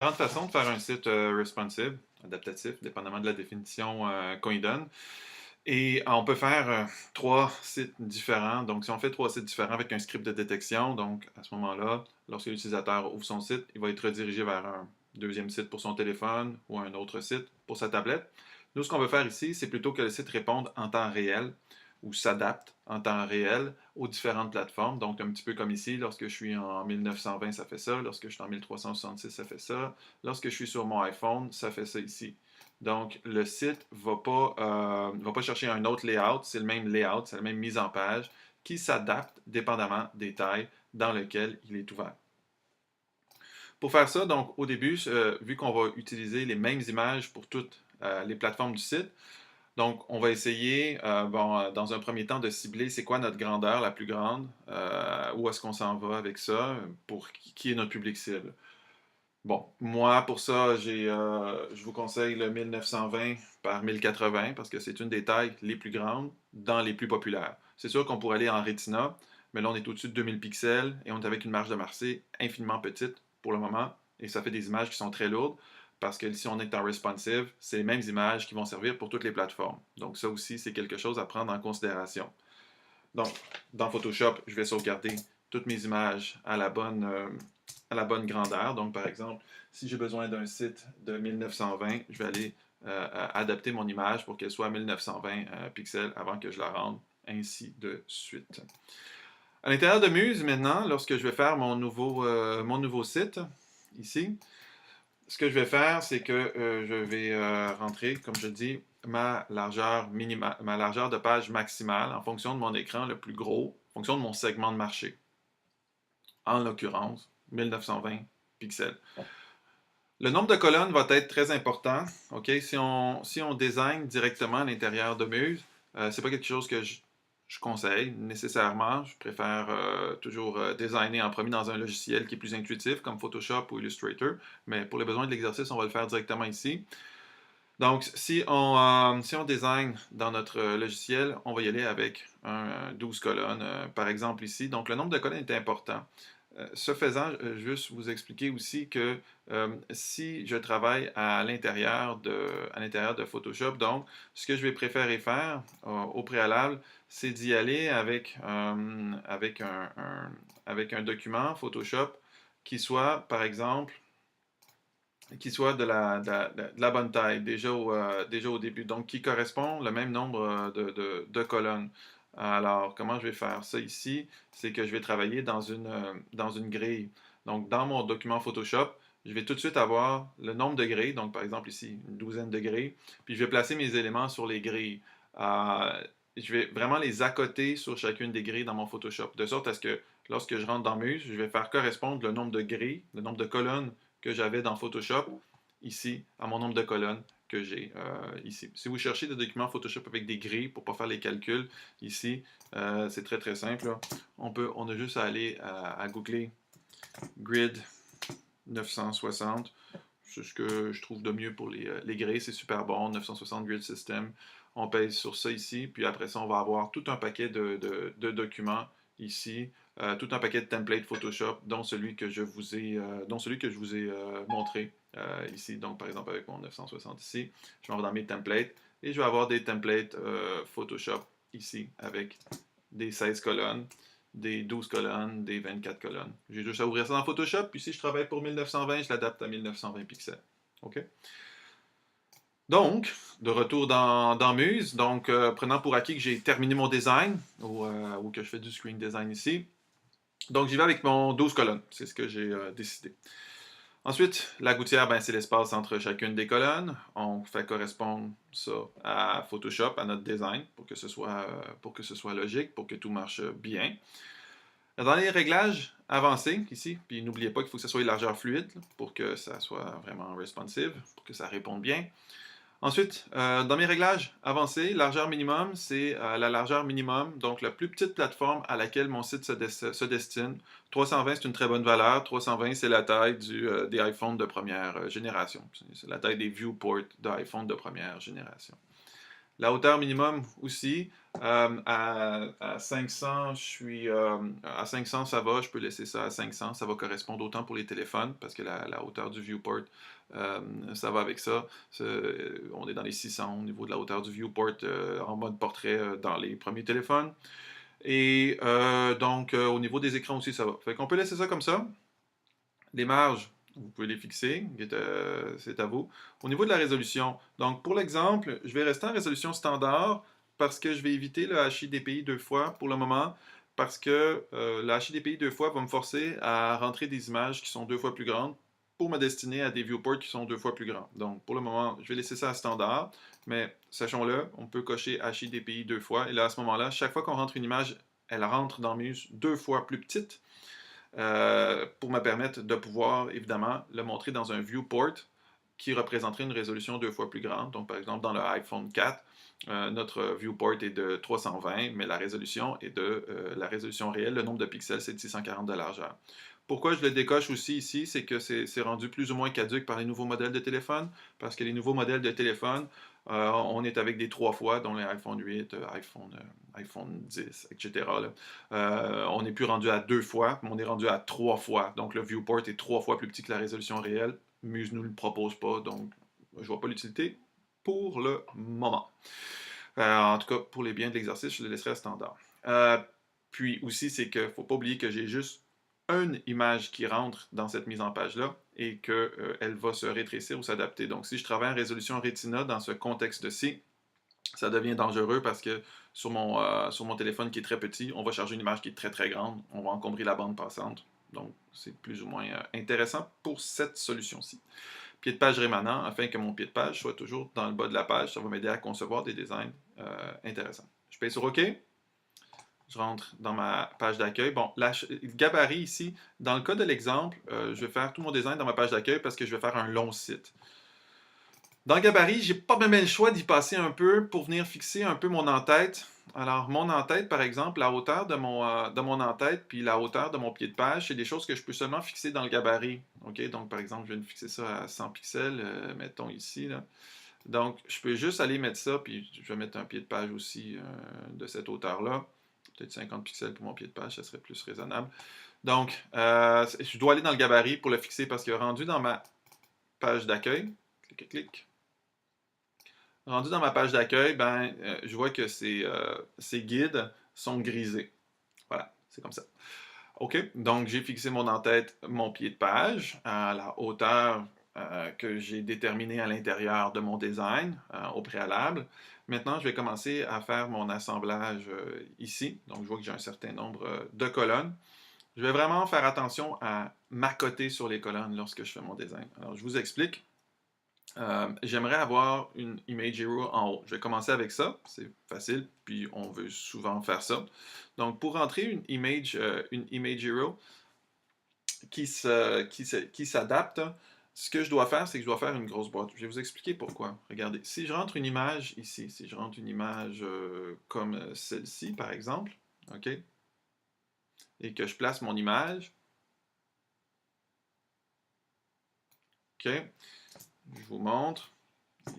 Différentes façons de faire un site responsive, adaptatif, dépendamment de la définition qu'on y donne. Et on peut faire trois sites différents. Donc, si on fait trois sites différents avec un script de détection, donc à ce moment-là, lorsque l'utilisateur ouvre son site, il va être redirigé vers un deuxième site pour son téléphone ou un autre site pour sa tablette. Nous, ce qu'on veut faire ici, c'est plutôt que le site réponde en temps réel ou s'adapte en temps réel aux différentes plateformes. Donc, un petit peu comme ici, lorsque je suis en 1920, ça fait ça. Lorsque je suis en 1366, ça fait ça. Lorsque je suis sur mon iPhone, ça fait ça ici. Donc, le site va pas chercher un autre layout, c'est le même layout, c'est la même mise en page qui s'adapte dépendamment des tailles dans lesquelles il est ouvert. Pour faire ça, donc au début, vu qu'on va utiliser les mêmes images pour toutes les plateformes du site, donc on va essayer, dans un premier temps, de cibler c'est quoi notre grandeur la plus grande, où est-ce qu'on s'en va avec ça, pour qui est notre public cible. Bon, moi, pour ça, je vous conseille le 1920 par 1080 parce que c'est une des tailles les plus grandes dans les plus populaires. C'est sûr qu'on pourrait aller en Retina, mais là, on est au-dessus de 2000 pixels et on est avec une marge de marché infiniment petite pour le moment et ça fait des images qui sont très lourdes parce que si on est en responsive, c'est les mêmes images qui vont servir pour toutes les plateformes. Donc, ça aussi, c'est quelque chose à prendre en considération. Donc, dans Photoshop, je vais sauvegarder toutes mes images à la bonne grandeur. Donc, par exemple, si j'ai besoin d'un site de 1920, je vais aller adapter mon image pour qu'elle soit à 1920 pixels avant que je la rende, ainsi de suite. À l'intérieur de Muse, maintenant, lorsque je vais faire mon nouveau site, ici, ce que je vais faire, c'est que je vais rentrer, comme je dis, ma largeur de page maximale en fonction de mon écran le plus gros, en fonction de mon segment de marché. En l'occurrence, 1920 pixels. Le nombre de colonnes va être très important. Ok, si on design directement à l'intérieur de Muse, c'est pas quelque chose que je conseille nécessairement. Je préfère toujours designer en premier dans un logiciel qui est plus intuitif, comme Photoshop ou Illustrator. Mais pour les besoins de l'exercice, on va le faire directement ici. Donc, si on design dans notre logiciel, on va y aller avec 12 colonnes, par exemple ici. Donc, le nombre de colonnes est important. Ce faisant, juste vous expliquer aussi que si je travaille à l'intérieur de Photoshop, donc ce que je vais préférer faire au préalable, c'est d'y aller avec un document Photoshop qui soit, par exemple, qui soit de la bonne taille déjà au début, donc qui correspond le même nombre de colonnes. Alors, comment je vais faire ça ici? C'est que je vais travailler dans une grille. Donc, dans mon document Photoshop, je vais tout de suite avoir le nombre de grilles, donc par exemple ici, une douzaine de grilles, puis je vais placer mes éléments sur les grilles. Euh, je vais vraiment les accoter sur chacune des grilles dans mon Photoshop, de sorte à ce que lorsque je rentre dans Muse, je vais faire correspondre le nombre de grilles, le nombre de colonnes que j'avais dans Photoshop, ici, à mon nombre de colonnes que j'ai ici. Si vous cherchez des documents Photoshop avec des grilles pour ne pas faire les calculs, ici, c'est très très simple. Là. On a juste à aller à googler grid 960. C'est ce que je trouve de mieux pour les grilles, c'est super bon, 960 grid system. On pèse sur ça ici, puis après ça, on va avoir tout un paquet de documents ici, tout un paquet de templates Photoshop, dont celui que je vous ai montré ici. Donc, par exemple, avec mon 960 ici, je vais dans mes templates et je vais avoir des templates Photoshop ici avec des 16 colonnes, des 12 colonnes, des 24 colonnes. J'ai juste à ouvrir ça dans Photoshop, puis si je travaille pour 1920, je l'adapte à 1920 pixels. OK? Donc, de retour dans Muse, donc prenant pour acquis que j'ai terminé mon design, ou que je fais du screen design ici, donc j'y vais avec mon 12 colonnes, c'est ce que j'ai décidé. Ensuite, la gouttière, ben, c'est l'espace entre chacune des colonnes. On fait correspondre ça à Photoshop, à notre design, pour que ce soit logique, pour que tout marche bien. Dans les réglages avancés, ici, puis n'oubliez pas qu'il faut que ce soit une largeur fluide pour que ça soit vraiment responsive, pour que ça réponde bien. Ensuite, dans mes réglages avancés, largeur minimum, c'est la largeur minimum, donc la plus petite plateforme à laquelle mon site se destine. 320, c'est une très bonne valeur. 320, c'est la taille des iPhones de première génération. C'est la taille des viewports d'iPhone de première génération. La hauteur minimum aussi. À 500, à 500, ça va. Je peux laisser ça à 500. Ça va correspondre autant pour les téléphones parce que la hauteur du viewport, euh, ça va avec ça. On est dans les 600 au niveau de la hauteur du viewport en mode portrait dans les premiers téléphones. Et donc, au niveau des écrans aussi, ça va. Fait qu'on peut laisser ça comme ça. Les marges, vous pouvez les fixer, c'est à vous. Au niveau de la résolution, donc pour l'exemple, je vais rester en résolution standard parce que je vais éviter le HIDPI deux fois pour le moment, parce que le HIDPI deux fois va me forcer à rentrer des images qui sont deux fois plus grandes pour me destiner à des viewports qui sont deux fois plus grands. Donc pour le moment, je vais laisser ça à standard, mais sachons-le, on peut cocher HIDPI deux fois, et là à ce moment-là, chaque fois qu'on rentre une image, elle rentre dans Muse deux fois plus petite, pour me permettre de pouvoir, évidemment, le montrer dans un viewport qui représenterait une résolution deux fois plus grande. Donc, par exemple, dans le iPhone 4, notre viewport est de 320, mais la résolution est de la résolution réelle, le nombre de pixels, c'est de 640 de largeur. Pourquoi je le décoche aussi ici, c'est que c'est rendu plus ou moins caduque par les nouveaux modèles de téléphone, parce que les nouveaux modèles de téléphone, on est avec des 3 fois, dont les iPhone 8, iPhone 10, etc. Là. On n'est plus rendu à 2 fois, mais on est rendu à 3 fois. Donc le viewport est 3 fois plus petit que la résolution réelle. Muse ne nous le propose pas, donc je ne vois pas l'utilité pour le moment. En tout cas, pour les biens de l'exercice, je le laisserai à standard. Puis aussi, c'est qu'il ne faut pas oublier que j'ai juste une image qui rentre dans cette mise en page-là et qu'elle va se rétrécir ou s'adapter. Donc, si je travaille en résolution Retina dans ce contexte-ci, ça devient dangereux parce que sur mon téléphone qui est très petit, on va charger une image qui est très très grande, on va encombrer la bande passante. Donc, c'est plus ou moins intéressant pour cette solution-ci. Pied de page rémanent, afin que mon pied de page soit toujours dans le bas de la page, ça va m'aider à concevoir des designs intéressants. Je paye sur OK. Je rentre dans ma page d'accueil. Bon, le gabarit ici, dans le cas de l'exemple, je vais faire tout mon design dans ma page d'accueil parce que je vais faire un long site. Dans le gabarit, j'ai pas même le choix d'y passer un peu pour venir fixer un peu mon en-tête. Alors, mon en-tête, par exemple, la hauteur de mon en-tête puis la hauteur de mon pied de page, c'est des choses que je peux seulement fixer dans le gabarit. OK? Donc, par exemple, je viens de fixer ça à 100 pixels, mettons ici. Là. Donc, je peux juste aller mettre ça, puis je vais mettre un pied de page aussi de cette hauteur-là. Peut-être 50 pixels pour mon pied de page, ça serait plus raisonnable. Donc, je dois aller dans le gabarit pour le fixer parce que rendu dans ma page d'accueil, clic. Rendu dans ma page d'accueil, ben, je vois que ces guides sont grisés. Voilà, c'est comme ça. OK, donc j'ai fixé mon en-tête, mon pied de page à la hauteur que j'ai déterminée à l'intérieur de mon design au préalable. Maintenant, je vais commencer à faire mon assemblage ici. Donc, je vois que j'ai un certain nombre de colonnes. Je vais vraiment faire attention à m'accoter sur les colonnes lorsque je fais mon design. Alors, je vous explique. J'aimerais avoir une Image Hero en haut. Je vais commencer avec ça, c'est facile, puis on veut souvent faire ça. Donc, pour rentrer une image Hero qui s'adapte, ce que je dois faire, c'est que je dois faire une grosse boîte. Je vais vous expliquer pourquoi. Regardez, si je rentre une image ici, si je rentre une image comme celle-ci, par exemple, OK, et que je place mon image, OK, je vous montre.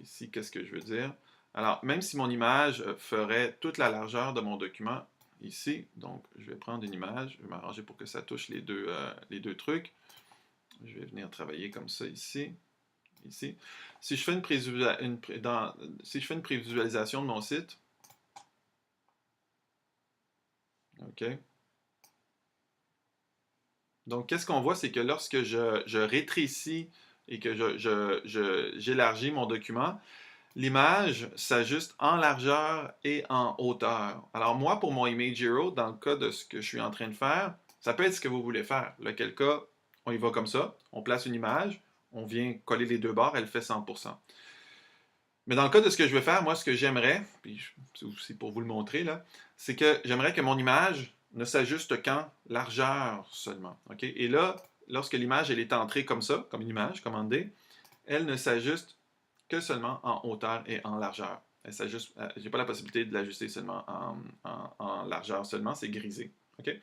Ici, qu'est-ce que je veux dire? Alors, même si mon image ferait toute la largeur de mon document ici, donc je vais prendre une image, je vais m'arranger pour que ça touche les deux trucs. Je vais venir travailler comme ça ici. Ici. Si je fais si je fais une prévisualisation de mon site, OK. Donc, qu'est-ce qu'on voit, c'est que lorsque je rétrécis et que j'élargis mon document, l'image s'ajuste en largeur et en hauteur. Alors moi, pour mon Image Hero, dans le cas de ce que je suis en train de faire, ça peut être ce que vous voulez faire. Lequel cas, on y va comme ça. On place une image, on vient coller les deux bords, elle fait 100%. Mais dans le cas de ce que je veux faire, moi, ce que j'aimerais, puis c'est aussi pour vous le montrer, là, c'est que j'aimerais que mon image ne s'ajuste qu'en largeur seulement. OK? Et là, lorsque l'image elle est entrée comme ça, comme une image commandée, elle ne s'ajuste que seulement en hauteur et en largeur. Je n'ai pas la possibilité de l'ajuster seulement en largeur seulement, c'est grisé. OK?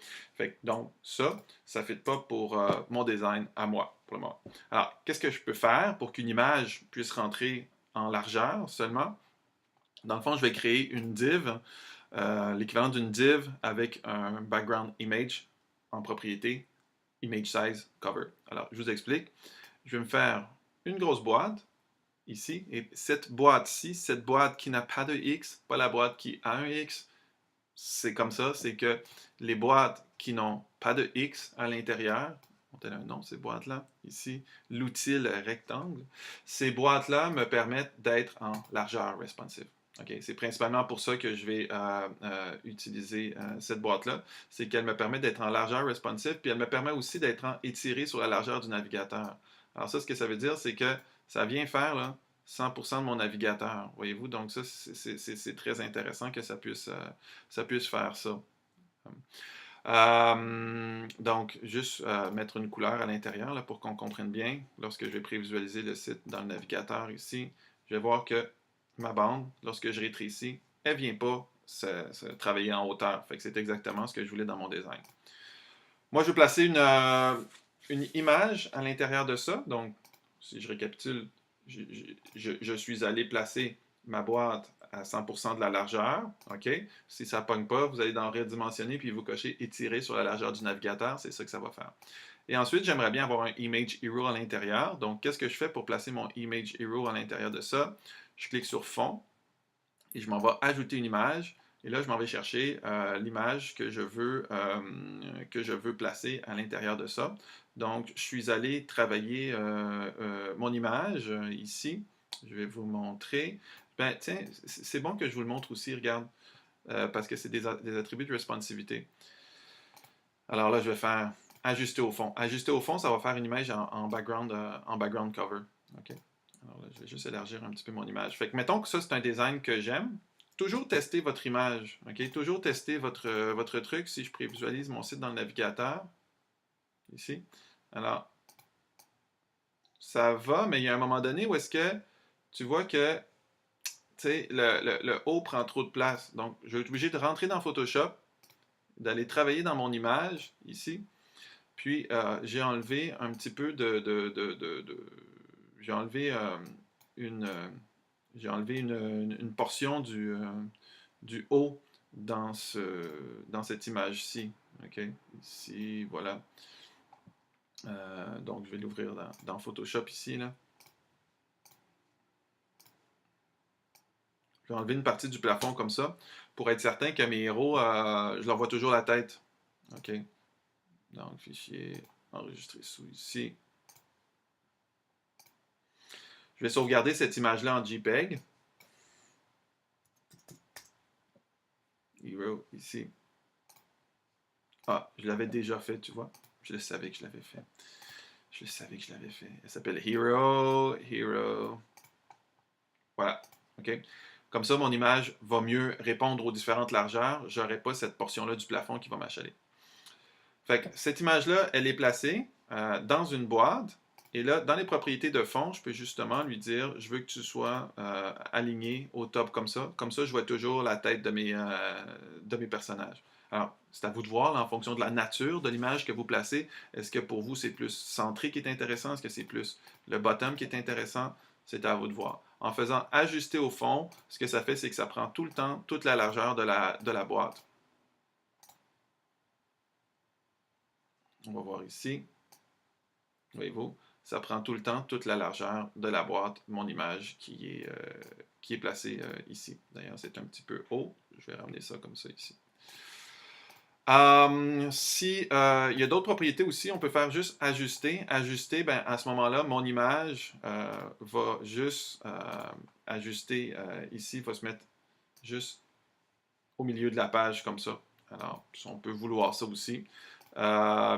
Donc, ça ne fit pas pour mon design à moi, pour le moment. Alors, qu'est-ce que je peux faire pour qu'une image puisse rentrer en largeur seulement? Dans le fond, je vais créer une div, l'équivalent d'une div avec un background image en propriété, image size cover. Alors, je vous explique. Je vais me faire une grosse boîte ici, et cette boîte-ci, cette boîte qui n'a pas de X, pas la boîte qui a un X, c'est comme ça, c'est que les boîtes qui n'ont pas de X à l'intérieur, on a un nom, ces boîtes-là, ici, l'outil rectangle, ces boîtes-là me permettent d'être en largeur responsive. Okay? C'est principalement pour ça que je vais utiliser cette boîte-là, c'est qu'elle me permet d'être en largeur responsive, puis elle me permet aussi d'être étirée sur la largeur du navigateur. Alors ça, ce que ça veut dire, c'est que ça vient faire là, 100% de mon navigateur, voyez-vous? Donc ça, c'est très intéressant que ça puisse faire ça. Donc, juste mettre une couleur à l'intérieur là, pour qu'on comprenne bien. Lorsque je vais prévisualiser le site dans le navigateur ici, je vais voir que ma bande, lorsque je rétrécis, elle ne vient pas travailler en hauteur. Fait que c'est exactement ce que je voulais dans mon design. Moi, je vais placer une image à l'intérieur de ça. Donc, si je récapitule, je suis allé placer ma boîte à 100% de la largeur. OK? Si ça ne pogne pas, vous allez dans redimensionner puis vous cochez étirer sur la largeur du navigateur. C'est ça que ça va faire. Et ensuite, j'aimerais bien avoir un Image Hero à l'intérieur. Donc, qu'est-ce que je fais pour placer mon Image Hero à l'intérieur de ça? Je clique sur Fond et je m'en vais ajouter une image. Et là, je m'en vais chercher l'image que je veux placer à l'intérieur de ça. Donc, je suis allé travailler mon image ici. Je vais vous montrer. Ben, tiens, c'est bon que je vous le montre aussi, regarde, parce que c'est des attributs de responsivité. Alors là, je vais faire ajuster au fond. Ajuster au fond, ça va faire une image en background cover. OK? Alors là, je vais juste élargir un petit peu mon image. Fait que mettons que ça, c'est un design que j'aime. Toujours tester votre image. OK? Toujours tester votre truc. Si je prévisualise mon site dans le navigateur, ici. Alors, ça va, mais il y a un moment donné où est-ce que tu vois que le haut prend trop de place. Donc, je vais être obligé de rentrer dans Photoshop, d'aller travailler dans mon image, ici. Puis, j'ai enlevé un petit peu j'ai enlevé une portion du haut dans cette image-ci. OK? Ici, voilà. Donc, je vais l'ouvrir dans Photoshop ici, là. Je vais enlever une partie du plafond comme ça pour être certain que mes héros, je leur vois toujours la tête. OK? Donc, fichier, enregistrer sous ici. Je vais sauvegarder cette image-là en JPEG. Hero, ici. Ah, je l'avais déjà fait, tu vois. Je le savais que je l'avais fait. Je le savais que je l'avais fait. Elle s'appelle Hero. Voilà. OK? Comme ça, mon image va mieux répondre aux différentes largeurs. Je n'aurai pas cette portion-là du plafond qui va m'achaler. Fait que cette image-là, elle est placée dans une boîte. Et là, dans les propriétés de fond, je peux justement lui dire, je veux que tu sois aligné au top comme ça. Comme ça, je vois toujours la tête de mes personnages. Alors, c'est à vous de voir, là, en fonction de la nature de l'image que vous placez. Est-ce que pour vous, c'est plus centré qui est intéressant? Est-ce que c'est plus le bottom qui est intéressant? C'est à vous de voir. En faisant ajuster au fond, ce que ça fait, c'est que ça prend tout le temps, toute la largeur de la boîte. On va voir ici. Voyez-vous, ça prend tout le temps, toute la largeur de la boîte, mon image qui est placée ici. D'ailleurs, c'est un petit peu haut. Je vais ramener ça comme ça ici. Si il y a d'autres propriétés aussi, on peut faire juste ajuster. Ajuster, ben, à ce moment-là, mon image va juste ajuster ici, va se mettre juste au milieu de la page comme ça. Alors, on peut vouloir ça aussi.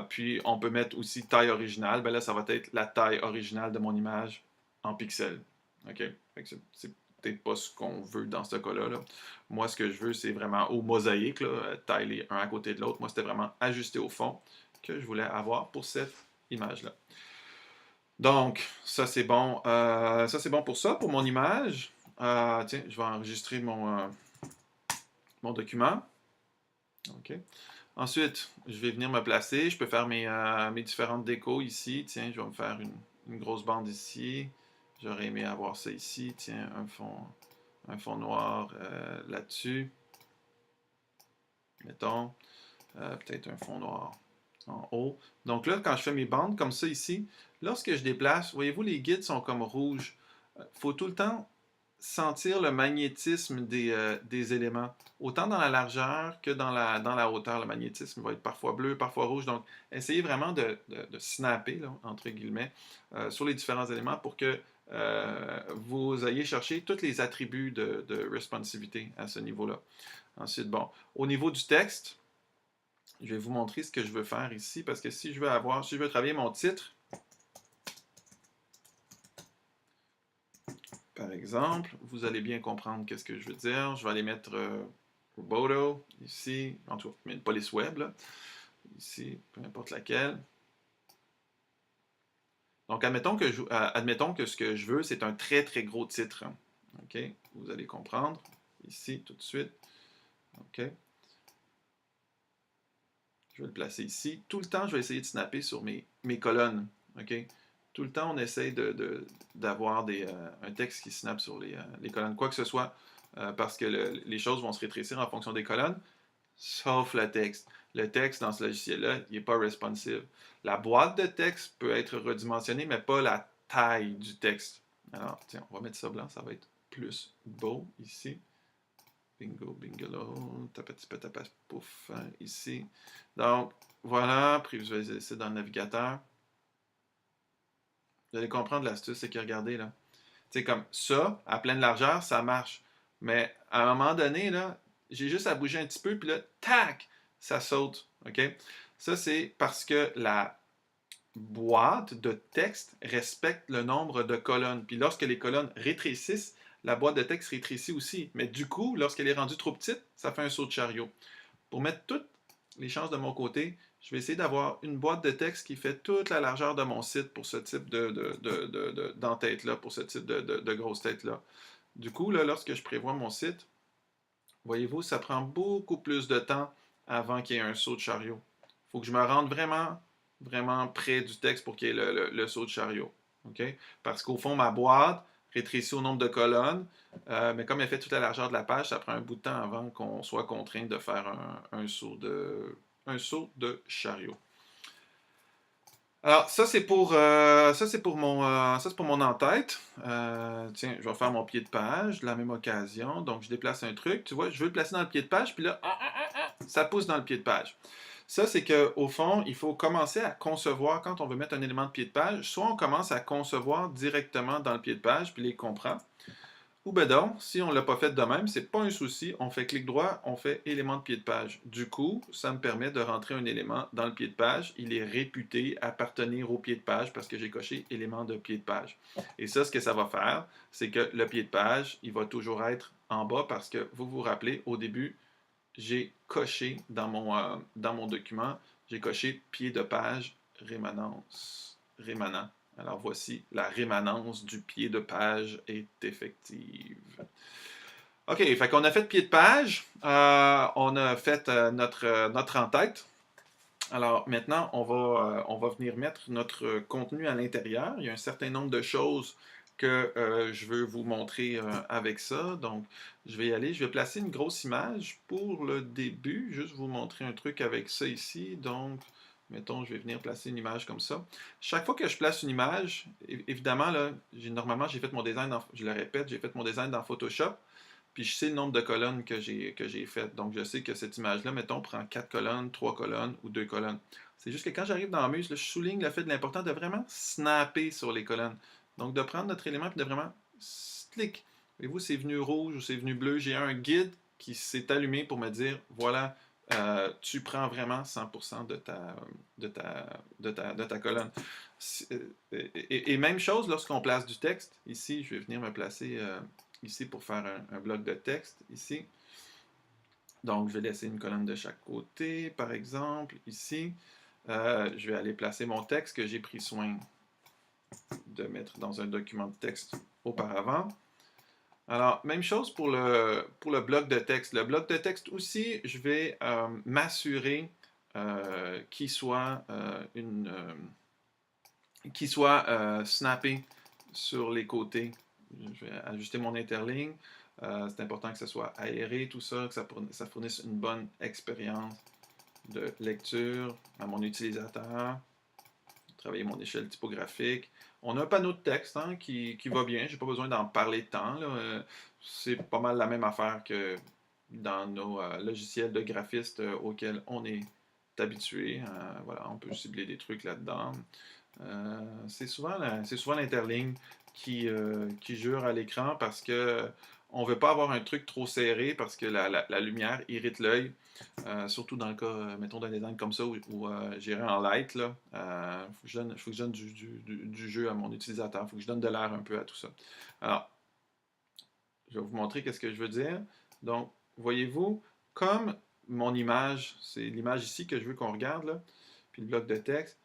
Puis, on peut mettre aussi taille originale. Ben là, ça va être la taille originale de mon image en pixels. OK? C'est peut-être pas ce qu'on veut dans ce cas-là. Là. Moi, ce que je veux, c'est vraiment au mosaïque, là, tailler un à côté de l'autre. Moi, c'était vraiment ajusté au fond que je voulais avoir pour cette image-là. Donc, ça, c'est bon. Ça, c'est bon pour ça, pour mon image. Tiens, je vais enregistrer mon document. OK. Ensuite, je vais venir me placer. Je peux faire mes différentes décos ici. Tiens, je vais me faire une grosse bande ici. J'aurais aimé avoir ça ici. Tiens, un fond noir là-dessus. Mettons, peut-être un fond noir en haut. Donc là, quand je fais mes bandes comme ça ici, lorsque je déplace, voyez-vous, les guides sont comme rouges. Il faut tout le temps sentir le magnétisme des éléments. Autant dans la largeur que dans la hauteur, le magnétisme va être parfois bleu, parfois rouge. Donc, essayez vraiment de snapper, là, entre guillemets, sur les différents éléments pour que vous ayez cherché tous les attributs de responsivité à ce niveau-là. Ensuite, bon, au niveau du texte, je vais vous montrer ce que je veux faire ici, parce que si je veux travailler mon titre, par exemple, vous allez bien comprendre qu'est-ce que je veux dire. Je vais aller mettre Roboto, ici, en tout cas, mais une police web, là, ici, peu importe laquelle. Donc, admettons que ce que je veux, c'est un très, très gros titre. OK? Vous allez comprendre, ici, tout de suite. OK? Je vais le placer ici. Tout le temps, je vais essayer de snapper sur mes colonnes. OK? Tout le temps, on essaye d'avoir un texte qui snap sur les colonnes. Quoi que ce soit, parce que les choses vont se rétrécir en fonction des colonnes, sauf le texte. Le texte, dans ce logiciel-là, il n'est pas responsive. La boîte de texte peut être redimensionnée, mais pas la taille du texte. Alors, tiens, on va mettre ça blanc, ça va être plus beau ici. Bingo, bingolo, tapati patapati pouf, hein, ici. Donc, voilà, prévisualiser ça dans le navigateur. Vous allez comprendre l'astuce, c'est que regardez, là. Tu sais, comme ça, à pleine largeur, ça marche. Mais à un moment donné, là, j'ai juste à bouger un petit peu, puis là, tac, ça saute. OK? Ça, c'est parce que la boîte de texte respecte le nombre de colonnes. Puis lorsque les colonnes rétrécissent, la boîte de texte rétrécit aussi. Mais du coup, lorsqu'elle est rendue trop petite, ça fait un saut de chariot. Pour mettre toutes les chances de mon côté, je vais essayer d'avoir une boîte de texte qui fait toute la largeur de mon site pour ce type d'entête-là, pour ce type de grosse tête-là. Du coup, là, lorsque je prévois mon site, voyez-vous, ça prend beaucoup plus de temps avant qu'il y ait un saut de chariot. Il faut que je me rende vraiment, vraiment près du texte pour qu'il y ait le saut de chariot. Okay? Parce qu'au fond, ma boîte rétrécit au nombre de colonnes, mais comme elle fait toute la largeur de la page, ça prend un bout de temps avant qu'on soit contraint de faire un saut de chariot. Alors, ça c'est pour mon en-tête. Tiens, je vais faire mon pied de page de la même occasion. Donc, je déplace un truc. Tu vois, je veux le placer dans le pied de page, puis là, ça pousse dans le pied de page. Ça, c'est qu'au fond, il faut commencer à concevoir, quand on veut mettre un élément de pied de page, soit on commence à concevoir directement dans le pied de page, puis les comprend. Ou ben donc, si on ne l'a pas fait de même, c'est pas un souci, on fait clic droit, on fait élément de pied de page. Du coup, ça me permet de rentrer un élément dans le pied de page. Il est réputé appartenir au pied de page parce que j'ai coché élément de pied de page. Et ça, ce que ça va faire, c'est que le pied de page, il va toujours être en bas parce que vous vous rappelez, au début, j'ai coché dans mon document, j'ai coché pied de page rémanence. Rémanent. Alors voici, la rémanence du pied de page est effective. OK, fait qu'on a fait pied de page, on a fait notre en-tête. Alors maintenant, on va venir mettre notre contenu à l'intérieur. Il y a un certain nombre de choses que je veux vous montrer avec ça. Donc, je vais y aller. Je vais placer une grosse image pour le début. Juste vous montrer un truc avec ça ici. Donc, mettons, je vais venir placer une image comme ça. Chaque fois que je place une image, évidemment, là, normalement, j'ai fait mon design, je le répète, j'ai fait mon design dans Photoshop. Puis je sais le nombre de colonnes que j'ai faites. Donc je sais que cette image-là, mettons, prend 4 colonnes, 3 colonnes ou 2 colonnes. C'est juste que quand j'arrive dans Muse, là, je souligne le fait de l'important de vraiment snapper sur les colonnes. Donc de prendre notre élément et de vraiment clic. Voyez-vous, c'est venu rouge ou c'est venu bleu. J'ai un guide qui s'est allumé pour me dire, voilà, tu prends vraiment 100% de ta colonne. Et même chose lorsqu'on place du texte. Ici, je vais venir me placer ici pour faire un bloc de texte, ici. Donc, je vais laisser une colonne de chaque côté, par exemple, ici. Je vais aller placer mon texte que j'ai pris soin de mettre dans un document de texte auparavant. Alors, même chose pour le bloc de texte. Le bloc de texte aussi, je vais m'assurer qu'il soit, snappé sur les côtés. Je vais ajuster mon interligne. C'est important que ça soit aéré, tout ça, que ça fournisse une bonne expérience de lecture à mon utilisateur. Travailler mon échelle typographique. On a un panneau de texte hein, qui va bien. J'ai pas besoin d'en parler tant. C'est pas mal la même affaire que dans nos logiciels de graphistes auxquels on est habitué. Voilà, on peut cibler des trucs là-dedans. C'est souvent l'interligne qui jure à l'écran parce que on veut pas avoir un truc trop serré parce que la lumière irrite l'œil. Surtout dans le cas, mettons, d'un design comme ça où j'irai en light, là. Faut que je donne du jeu à mon utilisateur. Faut que je donne de l'air un peu à tout ça. Alors, je vais vous montrer qu'est-ce que je veux dire. Donc, voyez-vous, comme mon image, c'est l'image ici que je veux qu'on regarde, là, puis le bloc de texte,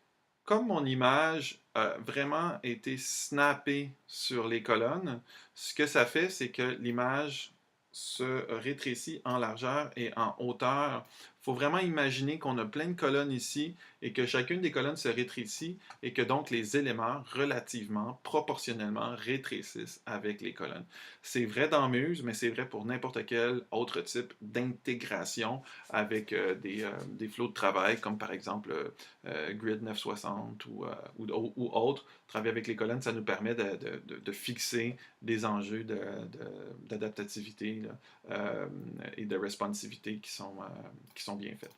comme mon image a vraiment été snappée sur les colonnes, ce que ça fait, c'est que l'image se rétrécit en largeur et en hauteur. Il faut vraiment imaginer qu'on a plein de colonnes ici et que chacune des colonnes se rétrécit et que donc les éléments relativement, proportionnellement rétrécissent avec les colonnes. C'est vrai dans Muse, mais c'est vrai pour n'importe quel autre type d'intégration avec des flots de travail, comme par exemple Grid 960 ou autre. Travailler avec les colonnes, ça nous permet de fixer des enjeux d'adaptativité et de responsivité qui sont bien faits.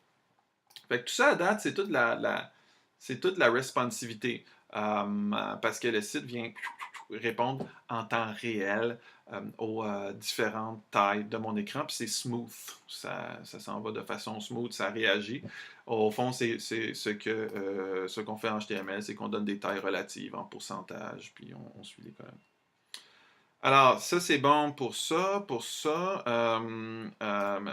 Fait que tout ça à date, c'est toute la responsivité. Parce que le site vient répondre en temps réel aux différentes tailles de mon écran, puis c'est smooth. Ça s'en va de façon smooth, ça réagit. Au fond, c'est ce qu'on fait en HTML, c'est qu'on donne des tailles relatives en pourcentage, puis on suit les colonnes. Alors, ça, c'est bon pour ça.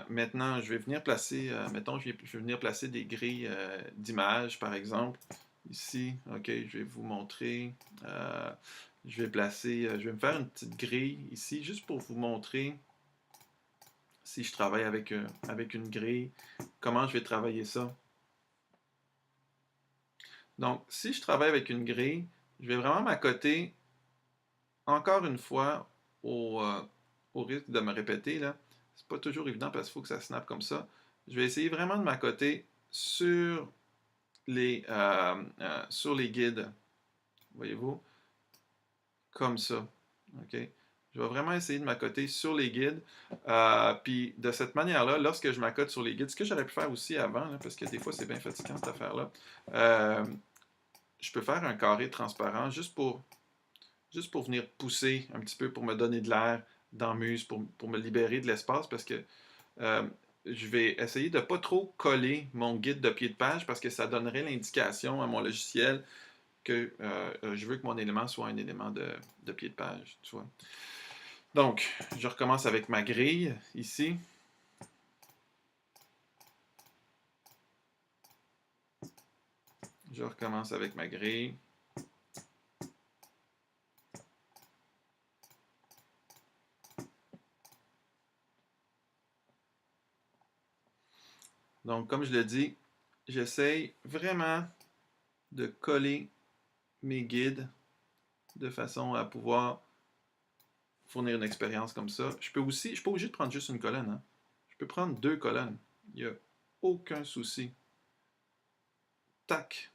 Maintenant, je vais venir placer, mettons, je vais venir placer des grilles d'images, par exemple. Ici, OK, je vais vous montrer. Je vais me faire une petite grille ici, juste pour vous montrer si je travaille avec une grille, comment je vais travailler ça. Donc, si je travaille avec une grille, je vais vraiment m'accoter encore une fois, au risque de me répéter, là, c'est pas toujours évident parce qu'il faut que ça snap comme ça. Je vais essayer vraiment de m'accoter sur les guides. Voyez-vous? Comme ça. OK? Je vais vraiment essayer de m'accoter sur les guides. Puis de cette manière-là, lorsque je m'accote sur les guides, ce que j'aurais pu faire aussi avant, là, parce que des fois c'est bien fatigant cette affaire-là, je peux faire un carré transparent juste pour venir pousser un petit peu, pour me donner de l'air dans Muse, pour me libérer de l'espace, parce que je vais essayer de ne pas trop coller mon guide de pied de page, parce que ça donnerait l'indication à mon logiciel que je veux que mon élément soit un élément de pied de page, tu vois. Donc, je recommence avec ma grille, ici. Je recommence avec ma grille. Donc, comme je le dis, j'essaye vraiment de coller mes guides de façon à pouvoir fournir une expérience comme ça. Je suis pas obligé de prendre juste une colonne. Hein. Je peux prendre 2 colonnes. Il n'y a aucun souci. Tac.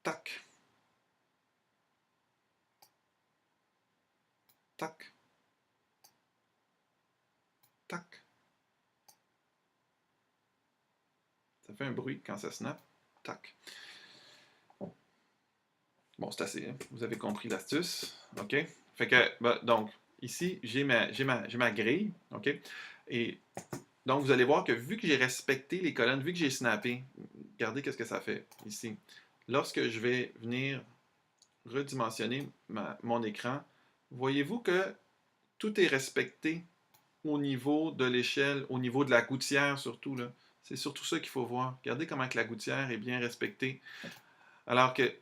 Tac. Tac. Tac. Ça fait un bruit quand ça snap. Tac. Bon, c'est assez. Hein? Vous avez compris l'astuce. OK? Fait que, donc, ici, j'ai ma grille. OK? Et donc, vous allez voir que vu que j'ai respecté les colonnes, vu que j'ai snappé, regardez qu'est-ce que ça fait ici. Lorsque je vais venir redimensionner mon écran, voyez-vous que tout est respecté au niveau de l'échelle, au niveau de la gouttière surtout. Là. C'est surtout ça qu'il faut voir. Regardez comment que la gouttière est bien respectée. Alors que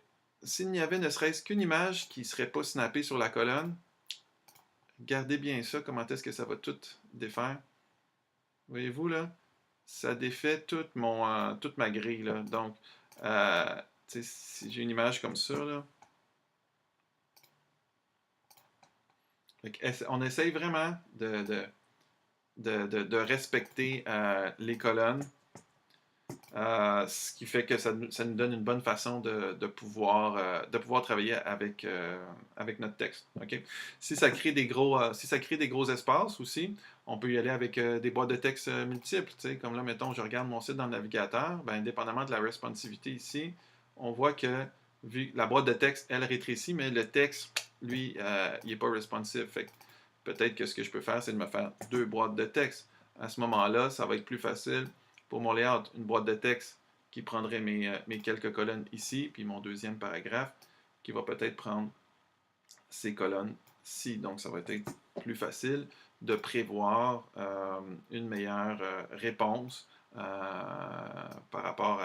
s'il n'y avait ne serait-ce qu'une image qui ne serait pas snappée sur la colonne, regardez bien ça, comment est-ce que ça va tout défaire. Voyez-vous là? Ça défait toute ma grille. Là. Donc, si j'ai une image comme ça, là, On essaye vraiment de respecter les colonnes, ce qui fait que ça nous donne une bonne façon de pouvoir travailler avec notre texte. Okay? Si ça crée si ça crée des gros espaces aussi, on peut y aller avec des boîtes de texte multiples. Comme là, mettons, je regarde mon site dans le navigateur, ben, indépendamment de la responsivité ici, on voit que vu la boîte de texte, elle rétrécit, mais le texte, lui, il n'est pas responsive. Fait que peut-être que ce que je peux faire, c'est de me faire 2 boîtes de texte. À ce moment-là, ça va être plus facile pour mon layout, une boîte de texte qui prendrait mes quelques colonnes ici, puis mon deuxième paragraphe qui va peut-être prendre ces colonnes-ci. Donc, ça va être plus facile de prévoir une meilleure réponse par rapport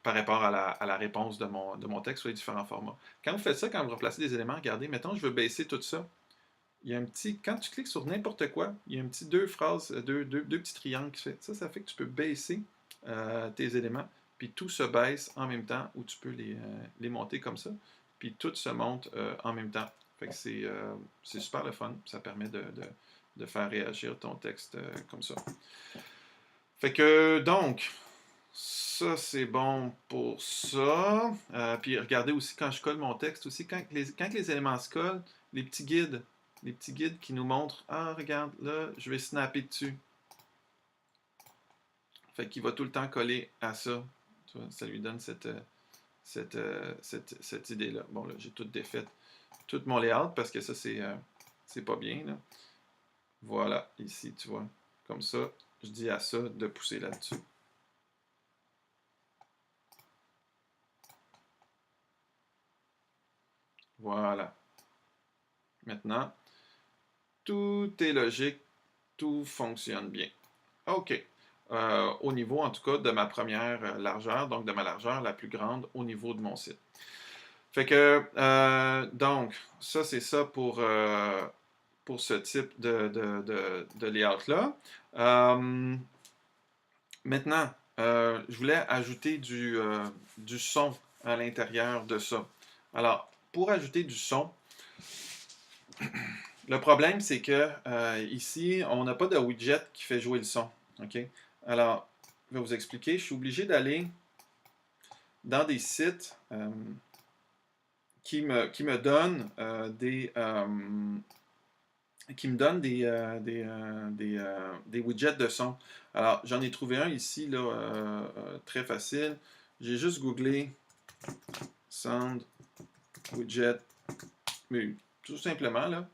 par rapport à la réponse de mon texte sur les différents formats. Quand vous faites ça, quand vous replacez des éléments, regardez, mettons, je veux baisser tout ça. Il y a un petit, quand tu cliques sur n'importe quoi, il y a un petit deux phrases, deux petits triangles qui se fait. Ça fait que tu peux baisser tes éléments, puis tout se baisse en même temps, ou tu peux les monter comme ça, puis tout se monte en même temps. Fait que c'est super le fun. Ça permet de faire réagir ton texte comme ça. Fait que, donc, ça c'est bon pour ça. Puis regardez aussi quand je colle mon texte aussi, quand les éléments se collent, les petits guides qui nous montrent, ah regarde, là, je vais snapper dessus. Fait qu'il va tout le temps coller à ça. Tu vois, ça lui donne cette idée-là. Bon, là, j'ai tout défait, tout mon layout, parce que ça, c'est pas bien, là. Voilà, ici, tu vois. Comme ça, je dis à ça de pousser là-dessus. Voilà. Maintenant, tout est logique, tout fonctionne bien. OK. Au niveau, en tout cas, de ma première largeur, donc de ma largeur la plus grande au niveau de mon site. Fait que, donc, ça, c'est ça pour ce type de layout-là. Maintenant, je voulais ajouter du son à l'intérieur de ça. Alors, pour ajouter du son, le problème, c'est que ici, on n'a pas de widget qui fait jouer le son. OK? Alors, je vais vous expliquer. Je suis obligé d'aller dans des sites qui me donnent des widgets de son. Alors, j'en ai trouvé un ici, là, très facile. J'ai juste googlé Sound Widget, mais tout simplement, là.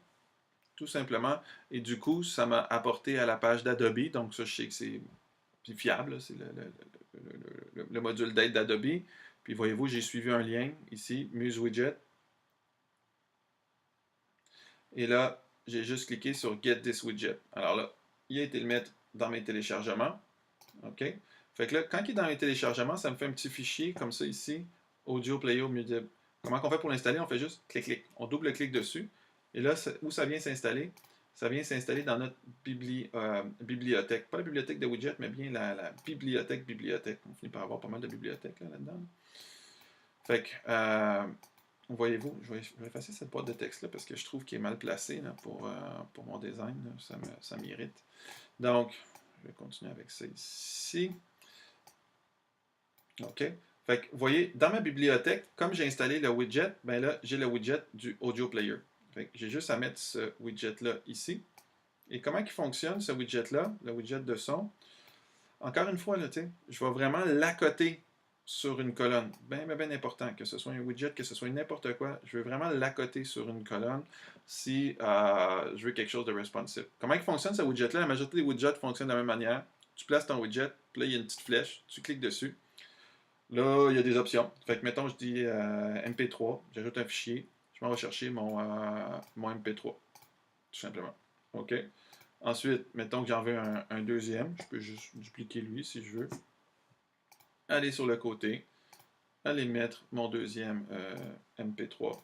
Tout simplement. Et du coup, ça m'a apporté à la page d'Adobe. Donc, ça, je sais que c'est fiable. C'est le module d'aide d'Adobe. Puis, voyez-vous, j'ai suivi un lien ici, Muse Widget. Et là, j'ai juste cliqué sur Get this widget. Alors là, il a été le mettre dans mes téléchargements. OK? Fait que là, quand il est dans mes téléchargements, ça me fait un petit fichier comme ça ici, Audio Player Mudib. Comment on fait pour l'installer? On fait juste clic-clic. On double-clique dessus. Et là, où ça vient s'installer? Ça vient s'installer dans notre bibliothèque. Pas la bibliothèque de widget, mais bien la bibliothèque. On finit par avoir pas mal de bibliothèques là-dedans. Fait que, voyez-vous, je vais effacer cette boîte de texte-là parce que je trouve qu'il est mal placé là, pour mon design. Là. Ça m'irrite. Donc, je vais continuer avec ça ici. OK. Fait que, vous voyez, dans ma bibliothèque, comme j'ai installé le widget, ben là, j'ai le widget du Audio Player. Fait que j'ai juste à mettre ce widget-là ici. Et comment il fonctionne, ce widget-là, le widget de son? Encore une fois, là, je vais vraiment l'accoter sur une colonne. Bien important, que ce soit un widget, que ce soit n'importe quoi, je veux vraiment l'accoter sur une colonne si je veux quelque chose de responsive. Comment il fonctionne ce widget-là? La majorité des widgets fonctionnent de la même manière. Tu places ton widget, puis là, il y a une petite flèche, tu cliques dessus. Là, il y a des options. Fait que, mettons, je dis MP3, j'ajoute un fichier, je m'en vais chercher mon MP3, tout simplement. OK? Ensuite, mettons que j'en veux un deuxième, je peux juste dupliquer lui si je veux. Aller sur le côté, aller mettre mon deuxième MP3,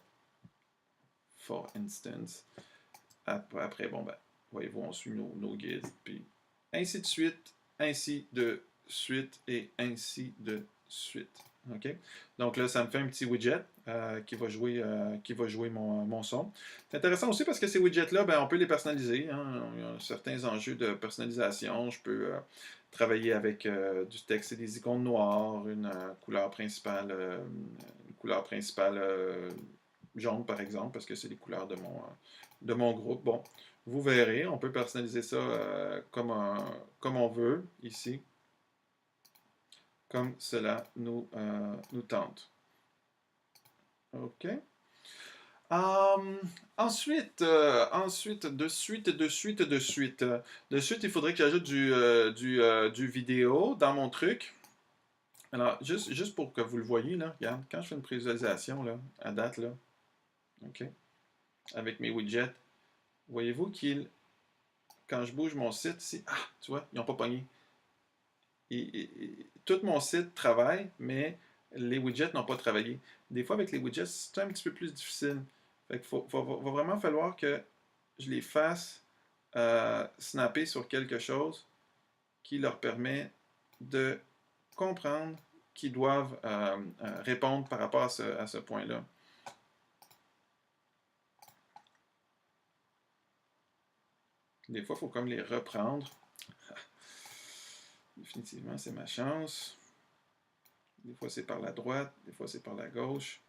for instance. Après, bon, ben, voyez-vous, on suit nos guides, puis ainsi de suite, et ainsi de suite. OK? Donc là, ça me fait un petit widget qui va jouer mon son. C'est intéressant aussi parce que ces widgets-là, ben, on peut les personnaliser, hein. Il y a certains enjeux de personnalisation. Je peux travailler avec du texte et des icônes noires, une couleur principale jaune, par exemple, parce que c'est les couleurs de mon groupe. Bon, vous verrez, on peut personnaliser ça comme on veut ici, comme cela nous tente. OK. De suite, il faudrait que j'ajoute du vidéo dans mon truc. Alors, juste pour que vous le voyez, là, regarde, quand je fais une prévisualisation, là, à date, là, OK, avec mes widgets, voyez-vous quand je bouge mon site ici, tu vois, ils n'ont pas pogné. Tout mon site travaille, mais les widgets n'ont pas travaillé. Des fois, avec les widgets, c'est un petit peu plus difficile. Fait qu'il va vraiment falloir que je les fasse snapper sur quelque chose qui leur permet de comprendre qu'ils doivent répondre par rapport à ce point-là. Des fois, il faut comme les reprendre. Définitivement, c'est ma chance. Des fois, c'est par la droite, des fois, c'est par la gauche.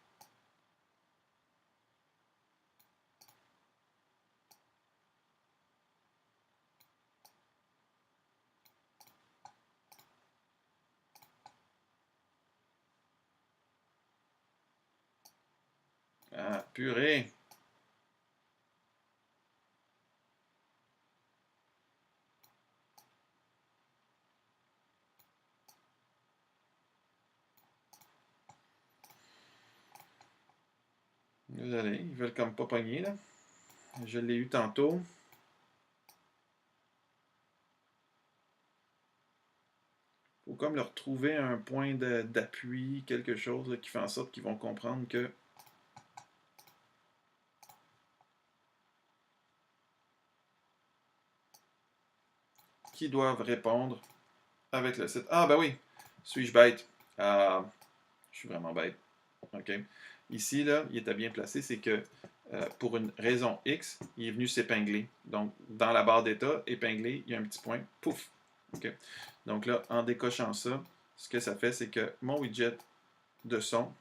Ah, purée! Désolé, ils veulent comme pas pogner, là. Je l'ai eu tantôt. Faut comme leur trouver un point d'appui, quelque chose là, qui fait en sorte qu'ils vont comprendre que qu'ils doivent répondre avec le site. Ah ben oui, suis-je bête? Ah, je suis vraiment bête. OK. Ici, là, il était bien placé, c'est que pour une raison X, il est venu s'épingler. Donc, dans la barre d'état, épinglé, il y a un petit point, pouf. OK. Donc là, en décochant ça, ce que ça fait, c'est que mon widget de son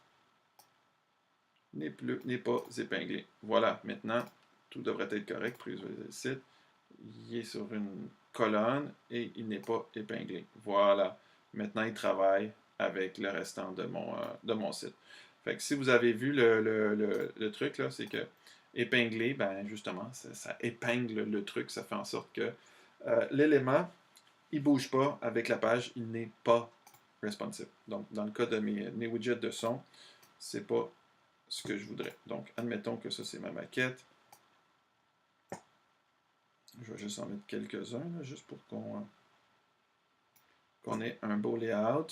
n'est pas épinglé. Voilà, maintenant, tout devrait être correct. Prévisualiser le site. Il est sur une colonne et il n'est pas épinglé. Voilà. Maintenant, il travaille avec le restant de mon site. Fait que si vous avez vu le truc, là, c'est que épingler, ben justement, ça épingle le truc. Ça fait en sorte que l'élément, il ne bouge pas avec la page, il n'est pas responsive. Donc, dans le cas de mes widgets de son, c'est pas ce que je voudrais. Donc, admettons que ça, c'est ma maquette. Je vais juste en mettre quelques-uns, juste pour qu'on ait un beau layout.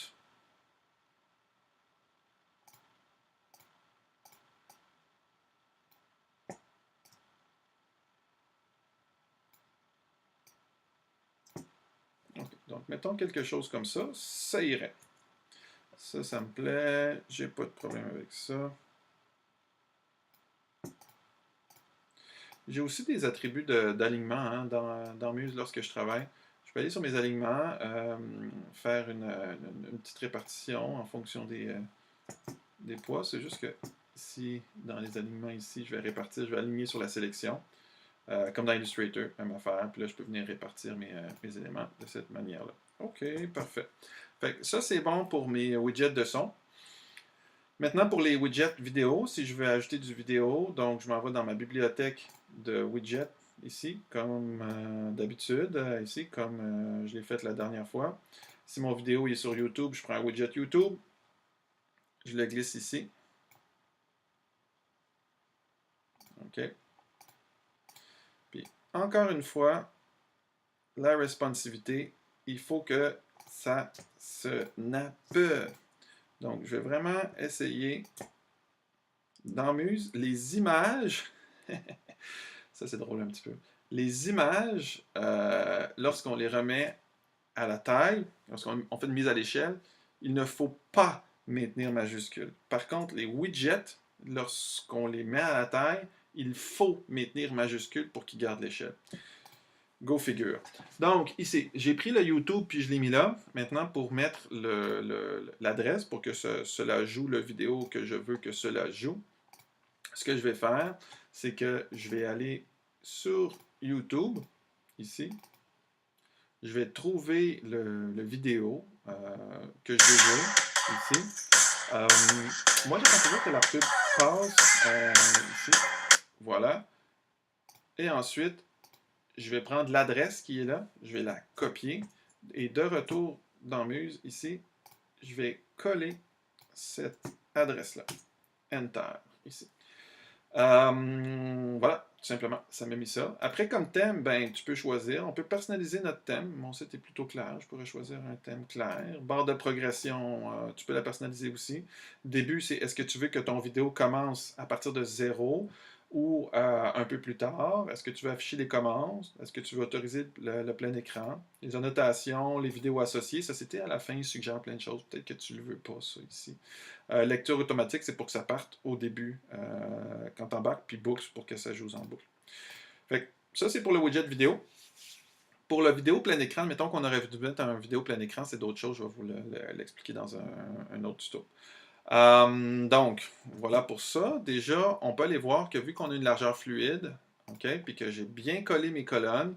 Okay. Donc, mettons quelque chose comme ça irait. Ça me plaît. J'ai pas de problème avec ça. J'ai aussi des attributs d'alignement hein, dans Muse lorsque je travaille. Je peux aller sur mes alignements, faire une petite répartition en fonction des poids. C'est juste que ici, dans les alignements ici, je vais répartir, je vais aligner sur la sélection. Comme dans Illustrator, même affaire. Puis là, je peux venir répartir mes éléments de cette manière-là. OK, parfait. Fait que ça, c'est bon pour mes widgets de son. Maintenant, pour les widgets vidéo, si je veux ajouter du vidéo, donc je m'en vais dans ma bibliothèque de widgets ici, comme d'habitude, ici, comme je l'ai fait la dernière fois. Si mon vidéo est sur YouTube, je prends un widget YouTube, je le glisse ici. OK. Puis, encore une fois, la responsivité, il faut que ça se nappe. Donc, je vais vraiment essayer dans Muse, les images, ça c'est drôle un petit peu, les images, lorsqu'on les remet à la taille, lorsqu'on fait une mise à l'échelle, il ne faut pas maintenir majuscule. Par contre, les widgets, lorsqu'on les met à la taille, il faut maintenir majuscule pour qu'ils gardent l'échelle. Go figure. Donc, ici, j'ai pris le YouTube puis je l'ai mis là. Maintenant, pour mettre l'adresse pour que cela joue la vidéo que je veux que cela joue, ce que je vais faire, c'est que je vais aller sur YouTube, ici. Je vais trouver le vidéo que je vais jouer, ici. Moi, j'attends toujours que la pub passe ici. Voilà. Et ensuite, je vais prendre l'adresse qui est là, je vais la copier, et de retour dans Muse, ici, je vais coller cette adresse-là. Enter, ici. Voilà, tout simplement, ça m'a mis ça. Après, comme thème, ben, tu peux choisir, on peut personnaliser notre thème. Mon site est plutôt clair, je pourrais choisir un thème clair. Barre de progression, tu peux la personnaliser aussi. Début, c'est est-ce que tu veux que ton vidéo commence à partir de 0 ou un peu plus tard? Est-ce que tu veux afficher les commandes? Est-ce que tu veux autoriser le plein écran? Les annotations, les vidéos associées, ça c'était à la fin, il suggère plein de choses. Peut-être que tu ne le veux pas, ça ici. Lecture automatique, c'est pour que ça parte au début quand tu embarques, puis books pour que ça joue en boucle. Fait que ça, c'est pour le widget vidéo. Pour la vidéo plein écran, mettons qu'on aurait dû mettre un vidéo plein écran, c'est d'autres choses, je vais vous l'expliquer dans un autre tuto. Donc, voilà pour ça. Déjà, on peut aller voir que vu qu'on a une largeur fluide, OK, puis que j'ai bien collé mes colonnes,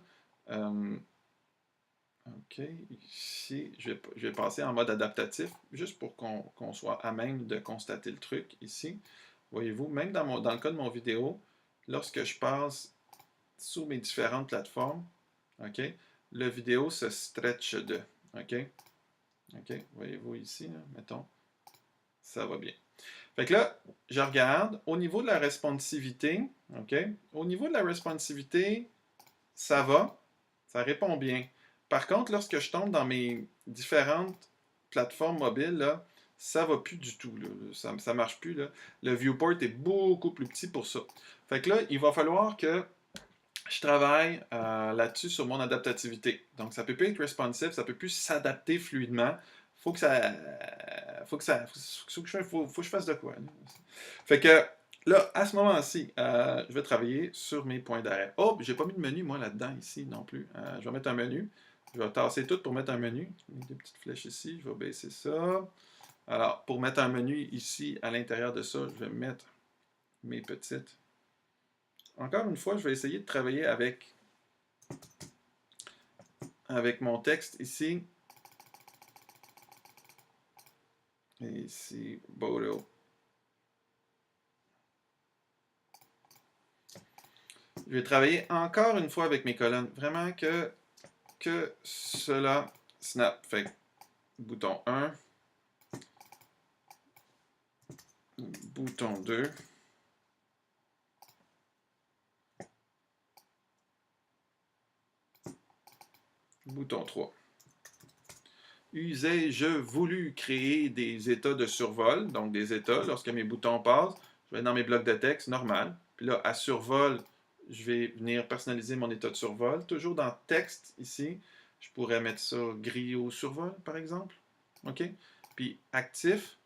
OK, ici, je vais passer en mode adaptatif, juste pour qu'on soit à même de constater le truc ici. Voyez-vous, même dans le cas de mon vidéo, lorsque je passe sous mes différentes plateformes, OK, le vidéo se stretch de, OK, OK, voyez-vous ici, là, mettons, ça va bien. Fait que là, je regarde, au niveau de la responsivité, OK, au niveau de la responsivité, ça va, ça répond bien. Par contre, lorsque je tombe dans mes différentes plateformes mobiles, là, ça va plus du tout. Là. Ça ne marche plus. Là. Le viewport est beaucoup plus petit pour ça. Fait que là, il va falloir que je travaille là-dessus sur mon adaptativité. Donc, ça ne peut plus être responsive, ça ne peut plus s'adapter fluidement. Faut que je fasse de quoi. Là. Fait que là, à ce moment-ci, je vais travailler sur mes points d'arrêt. Oh, j'ai pas mis de menu, moi, là-dedans, ici, non plus. Je vais mettre un menu. Je vais tasser tout pour mettre un menu. Des petites flèches ici, je vais baisser ça. Alors, pour mettre un menu ici, à l'intérieur de ça, je vais mettre mes petites. Encore une fois, je vais essayer de travailler avec mon texte ici. Et ici, Bodo. Je vais travailler encore une fois avec mes colonnes. Vraiment que cela snap. Fait que, bouton 1. Bouton 2. Bouton 3. Usai-je voulu créer des états de survol, donc des états, lorsque mes boutons passent, je vais dans mes blocs de texte, normal. Puis là, à survol, je vais venir personnaliser mon état de survol. Toujours dans texte, ici, je pourrais mettre ça gris au survol, par exemple. OK? Puis actif,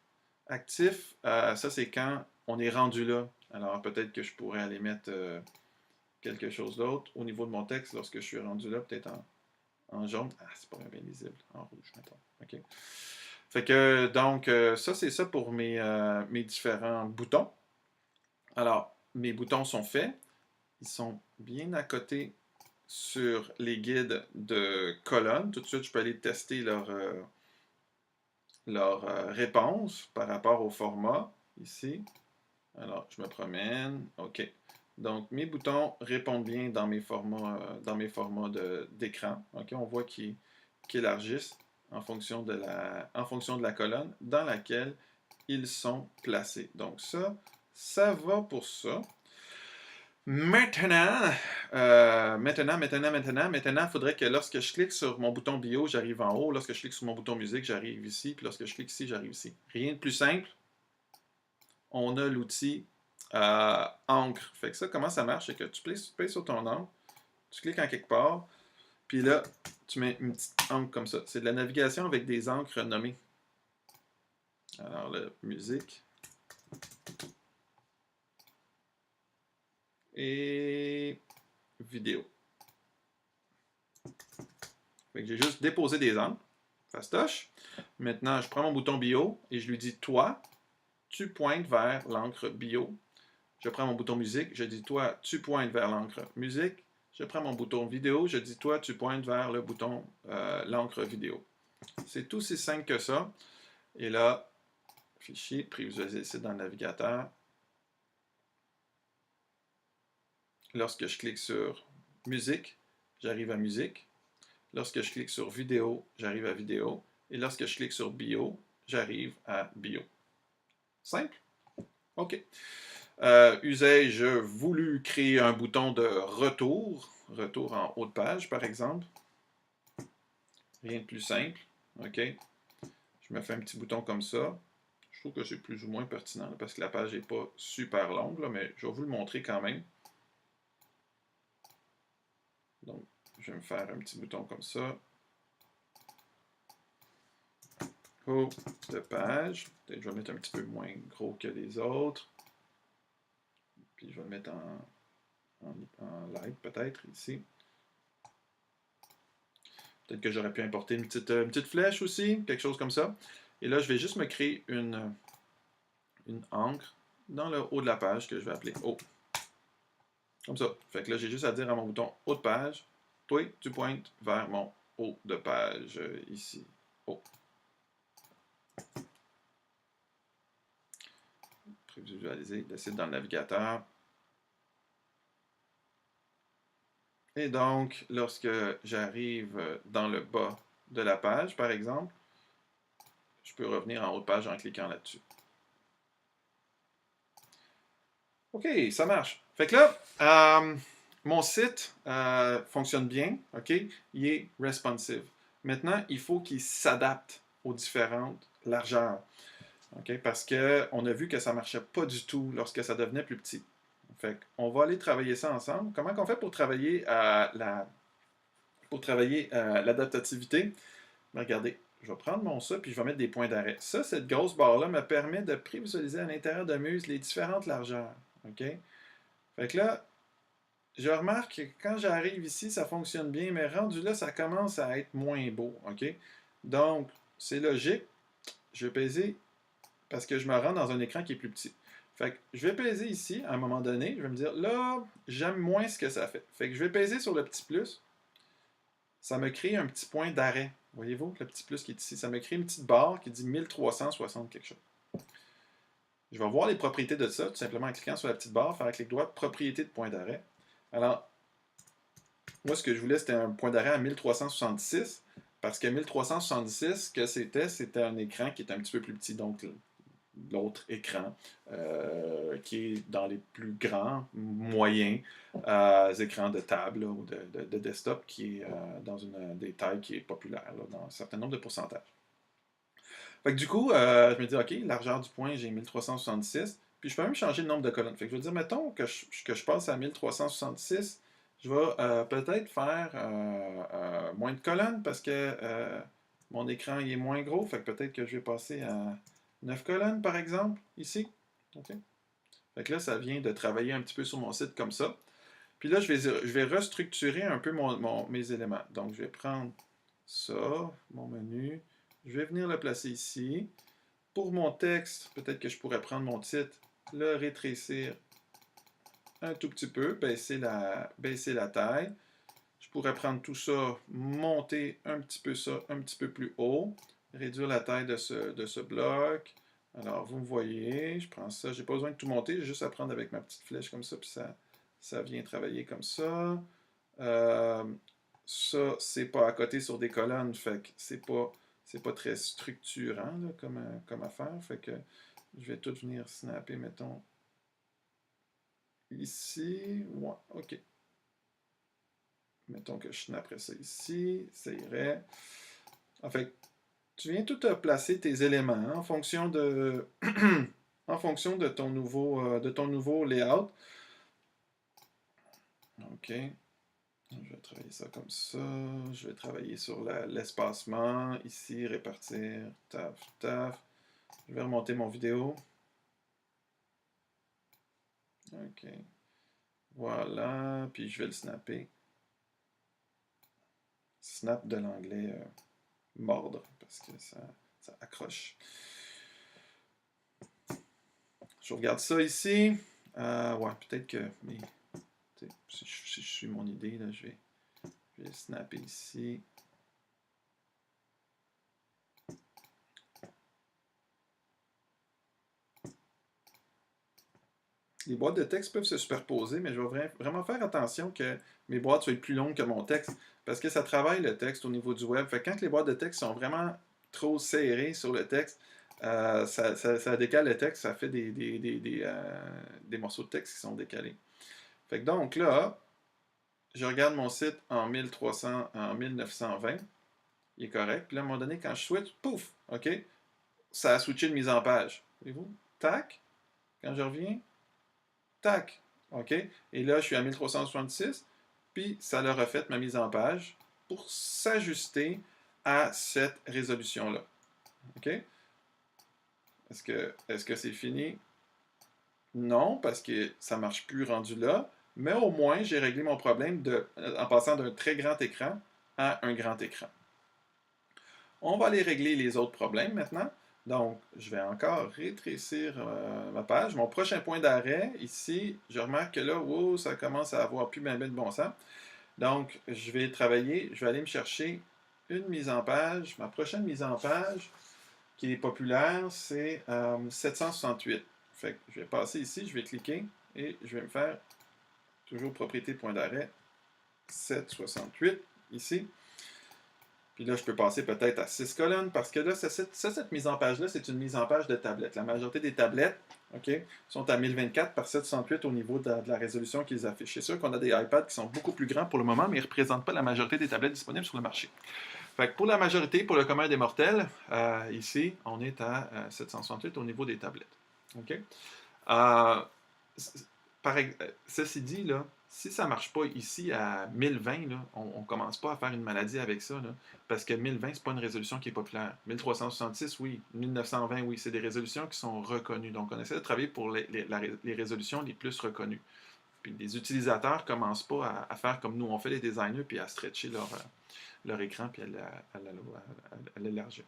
ça c'est quand on est rendu là. Alors peut-être que je pourrais aller mettre quelque chose d'autre au niveau de mon texte lorsque je suis rendu là, peut-être en jaune. Ah, c'est pas bien lisible. En rouge, mettons. OK. Fait que, donc, ça, c'est ça pour mes différents boutons. Alors, mes boutons sont faits. Ils sont bien à côté sur les guides de colonnes. Tout de suite, je peux aller tester leur réponse par rapport au format, ici. Alors, je me promène. OK. Donc, mes boutons répondent bien dans mes formats, d'écran. OK, on voit qu'ils élargissent en fonction de la colonne dans laquelle ils sont placés. Donc, ça va pour ça. Maintenant, il faudrait que lorsque je clique sur mon bouton bio, j'arrive en haut. Lorsque je clique sur mon bouton musique, j'arrive ici. Puis lorsque je clique ici, j'arrive ici. Rien de plus simple. On a l'outil encre. Fait que ça, comment ça marche? C'est que tu payes sur ton encre, tu cliques en quelque part, puis là, tu mets une petite encre comme ça. C'est de la navigation avec des encres nommées. Alors, la musique. Et vidéo. J'ai juste déposé des angles. Fastoche. Maintenant, je prends mon bouton bio et je lui dis, toi, tu pointes vers l'encre bio. Je prends mon bouton musique, je dis, toi, tu pointes vers l'encre musique. Je prends mon bouton vidéo, je dis, toi, tu pointes vers le bouton l'encre vidéo. C'est tout aussi simple que ça. Et là, fichier, prévisualiser ici dans le navigateur. Lorsque je clique sur musique, j'arrive à musique. Lorsque je clique sur vidéo, j'arrive à vidéo. Et lorsque je clique sur bio, j'arrive à bio. Simple? OK. Usage voulu créer un bouton de retour. Retour en haut de page, par exemple. Rien de plus simple. OK. Je me fais un petit bouton comme ça. Je trouve que c'est plus ou moins pertinent là, parce que la page n'est pas super longue, là, mais je vais vous le montrer quand même. Donc, je vais me faire un petit bouton comme ça. Haut de page. Peut-être que je vais mettre un petit peu moins gros que les autres. Puis je vais le mettre en light peut-être ici. Peut-être que j'aurais pu importer une petite flèche aussi, quelque chose comme ça. Et là, je vais juste me créer une encre dans le haut de la page que je vais appeler haut. Comme ça. Fait que là, j'ai juste à dire à mon bouton haut de page, toi, tu pointes vers mon haut de page ici. Haut. Prévisualiser le site dans le navigateur. Et donc, lorsque j'arrive dans le bas de la page, par exemple, je peux revenir en haut de page en cliquant là-dessus. OK, ça marche. Fait que là, mon site fonctionne bien, OK? Il est responsive. Maintenant, il faut qu'il s'adapte aux différentes largeurs, OK? Parce qu'on a vu que ça ne marchait pas du tout lorsque ça devenait plus petit. Fait qu'on va aller travailler ça ensemble. Comment on fait pour travailler l'adaptativité? Regardez, je vais prendre mon ça, puis je vais mettre des points d'arrêt. Ça, cette grosse barre-là me permet de prévisualiser à l'intérieur de Muse les différentes largeurs. OK? Fait que là, je remarque que quand j'arrive ici, ça fonctionne bien, mais rendu là, ça commence à être moins beau. OK? Donc, c'est logique. Je vais peser parce que je me rends dans un écran qui est plus petit. Fait que je vais peser ici, à un moment donné, je vais me dire, là, j'aime moins ce que ça fait. Fait que je vais peser sur le petit plus. Ça me crée un petit point d'arrêt. Voyez-vous, le petit plus qui est ici. Ça me crée une petite barre qui dit 1360 quelque chose. Je vais voir les propriétés de ça, tout simplement en cliquant sur la petite barre, faire un clic droit, propriété de point d'arrêt. Alors, moi, ce que je voulais, c'était un point d'arrêt à 1366, parce que 1366, ce que c'était un écran qui est un petit peu plus petit, donc l'autre écran, qui est dans les plus grands, moyens écrans de table là, ou de desktop, qui est dans des tailles qui est populaire, là, dans un certain nombre de pourcentages. Fait que du coup, je me dis, OK, largeur du point, j'ai 1366, puis je peux même changer le nombre de colonnes. Fait que je vais dire, mettons que je passe à 1366, je vais peut-être faire moins de colonnes parce que mon écran il est moins gros. Fait que peut-être que je vais passer à 9 colonnes, par exemple, ici. OK. Fait que là, ça vient de travailler un petit peu sur mon site comme ça. Puis là, je vais restructurer un peu mes éléments. Donc, je vais prendre ça, mon menu. Je vais venir le placer ici. Pour mon texte, peut-être que je pourrais prendre mon titre, le rétrécir un tout petit peu, baisser la taille. Je pourrais prendre tout ça, monter un petit peu ça, un petit peu plus haut, réduire la taille de ce bloc. Alors, vous me voyez, je prends ça, j'ai pas besoin de tout monter, j'ai juste à prendre avec ma petite flèche comme ça, puis ça vient travailler comme ça. Ça, c'est pas à côté sur des colonnes, fait que c'est pas très structurant là, comme affaire. Fait que je vais tout venir snapper, mettons, ici. Ouais, OK. Mettons que je snapperais ça ici, ça irait. En fait, tu viens tout placer tes éléments hein, en fonction de en fonction de ton nouveau layout. OK. Je vais travailler ça comme ça. Je vais travailler sur l'espacement. Ici, répartir. Taf, taf. Je vais remonter mon vidéo. OK. Voilà, puis je vais le snapper. Snap de l'anglais mordre, parce que ça accroche. Je regarde ça ici. Ouais, peut-être que... Mais, si je suis mon idée, là, je vais snapper ici. Les boîtes de texte peuvent se superposer, mais je vais vraiment faire attention que mes boîtes soient plus longues que mon texte, parce que ça travaille le texte au niveau du web. Fait que quand les boîtes de texte sont vraiment trop serrées sur le texte, ça décale le texte, ça fait des morceaux de texte qui sont décalés. Fait que donc là, je regarde mon site en 1920, il est correct. Puis là, à un moment donné, quand je switch, pouf, OK, ça a switché de mise en page. Voyez-vous? Tac, quand je reviens, tac, OK. Et là, je suis à 1366, puis ça l'a refait ma mise en page pour s'ajuster à cette résolution-là. OK? Est-ce que c'est fini? Non, parce que ça ne marche plus rendu là, mais au moins, j'ai réglé mon problème en passant d'un très grand écran à un grand écran. On va aller régler les autres problèmes maintenant. Donc, je vais encore rétrécir ma page. Mon prochain point d'arrêt, ici, je remarque que là, wow, ça commence à avoir plus bien de bon sens. Donc, je vais travailler, je vais aller me chercher une mise en page. Ma prochaine mise en page, qui est populaire, c'est 768. Fait que je vais passer ici, je vais cliquer et je vais me faire toujours propriété point d'arrêt 768 ici. Puis là, je peux passer peut-être à 6 colonnes parce que là, cette mise en page-là, c'est une mise en page de tablette. La majorité des tablettes, OK, sont à 1024 par 768 au niveau de la résolution qu'ils affichent. C'est sûr qu'on a des iPads qui sont beaucoup plus grands pour le moment, mais ils ne représentent pas la majorité des tablettes disponibles sur le marché. Fait que pour la majorité, pour le commun des mortels, ici, on est à 768 au niveau des tablettes. OK? Ceci dit, là, si ça ne marche pas ici à 1020, là, on ne commence pas à faire une maladie avec ça, là, parce que 1020, ce n'est pas une résolution qui est populaire. 1366, oui. 1920, oui. C'est des résolutions qui sont reconnues. Donc, on essaie de travailler pour les résolutions les plus reconnues. Puis les utilisateurs ne commencent pas à faire comme nous, on fait les designers, puis à stretcher leur écran, puis à l'élargir.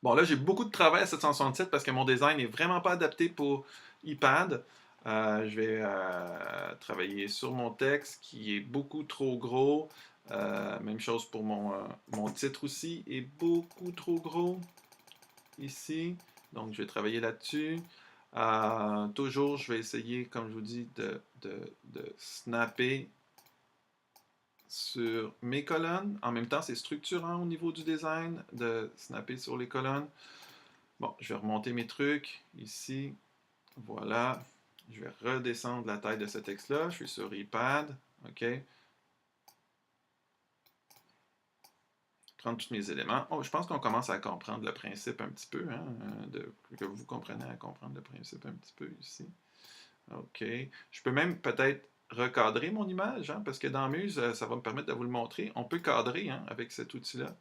Bon, là, j'ai beaucoup de travail à 767 parce que mon design n'est vraiment pas adapté pour iPad. Je vais travailler sur mon texte qui est beaucoup trop gros. Même chose pour mon titre aussi, est beaucoup trop gros ici. Donc, je vais travailler là-dessus. Toujours, je vais essayer, comme je vous dis, de snapper sur mes colonnes. En même temps, c'est structurant au niveau du design de snapper sur les colonnes. Bon, je vais remonter mes trucs ici. Voilà. Je vais redescendre la taille de ce texte-là. Je suis sur iPad. OK. Prendre tous mes éléments. Oh, je pense qu'on commence à comprendre le principe un petit peu. Hein, que vous compreniez à comprendre le principe un petit peu ici. OK. Je peux même peut-être recadrer mon image, hein, parce que dans Muse, ça va me permettre de vous le montrer. On peut cadrer hein, avec cet outil-là.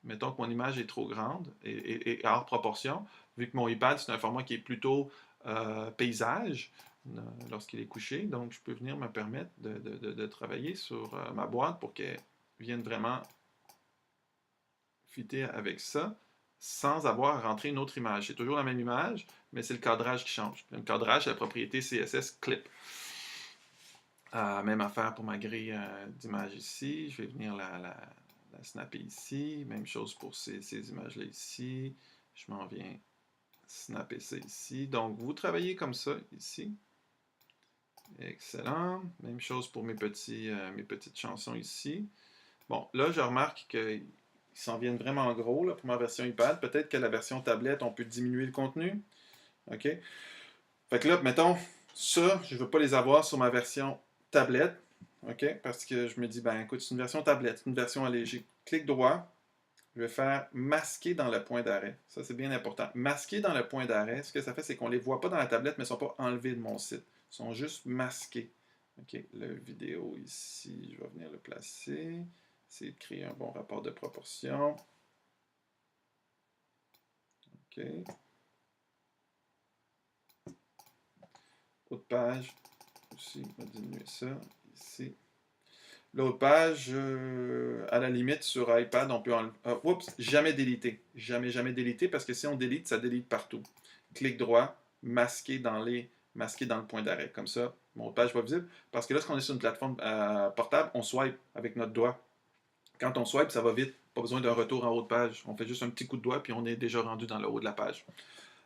Mettons que mon image est trop grande et hors proportion, vu que mon iPad, c'est un format qui est plutôt paysage lorsqu'il est couché. Donc, je peux venir me permettre de travailler sur ma boîte pour qu'elle vienne vraiment fitter avec ça sans avoir à rentrer une autre image. C'est toujours la même image, mais c'est le cadrage qui change. Le cadrage, c'est la propriété CSS Clip. Même affaire pour ma grille d'image ici. Je vais venir la snapper ici. Même chose pour ces images-là ici. Je m'en viens snapper ça ici. Donc, vous travaillez comme ça ici. Excellent. Même chose pour mes petites chansons ici. Bon, là, je remarque qu'ils s'en viennent vraiment gros là, pour ma version iPad. Peut-être que la version tablette, on peut diminuer le contenu. OK? Fait que là, mettons, ça, je ne veux pas les avoir sur ma version tablette. OK? Parce que je me dis, ben écoute, c'est une version tablette, c'est une version allégée. Clic droit, je vais faire masquer dans le point d'arrêt. Ça, c'est bien important. Masquer dans le point d'arrêt, ce que ça fait, c'est qu'on ne les voit pas dans la tablette, mais ils ne sont pas enlevés de mon site. Ils sont juste masqués. OK, le vidéo ici, je vais venir le placer. Essayer de créer un bon rapport de proportion. OK. Autre page. Aussi, on va diminuer ça. Ici. L'autre page, à la limite, sur iPad, on peut enlever. Oups, jamais déliter. Jamais, jamais déliter, parce que si on délite, ça délite partout. Clic droit, masquer dans le point d'arrêt. Comme ça, mon page va visible. Parce que lorsqu'on est sur une plateforme portable, on swipe avec notre doigt. Quand on swipe, ça va vite. Pas besoin d'un retour en haut de page. On fait juste un petit coup de doigt, puis on est déjà rendu dans le haut de la page.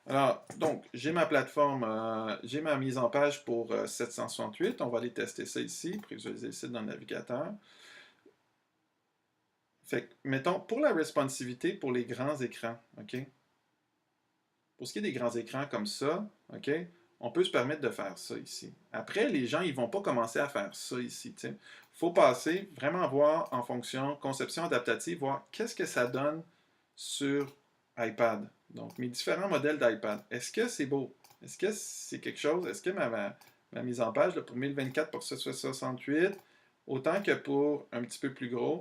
Alors, donc, j'ai ma plateforme, j'ai ma mise en page pour 768. On va aller tester ça ici, prévisualiser le site dans le navigateur. Fait que, mettons, pour la responsivité pour les grands écrans, OK? Pour ce qui est des grands écrans comme ça, OK? On peut se permettre de faire ça ici. Après, les gens, ils ne vont pas commencer à faire ça ici. Il faut passer, vraiment voir en fonction, conception adaptative, voir qu'est-ce que ça donne sur iPad. Donc, mes différents modèles d'iPad. Est-ce que c'est beau? Est-ce que c'est quelque chose? Est-ce que ma mise en page là, pour 1024 pour 768, autant que pour un petit peu plus gros,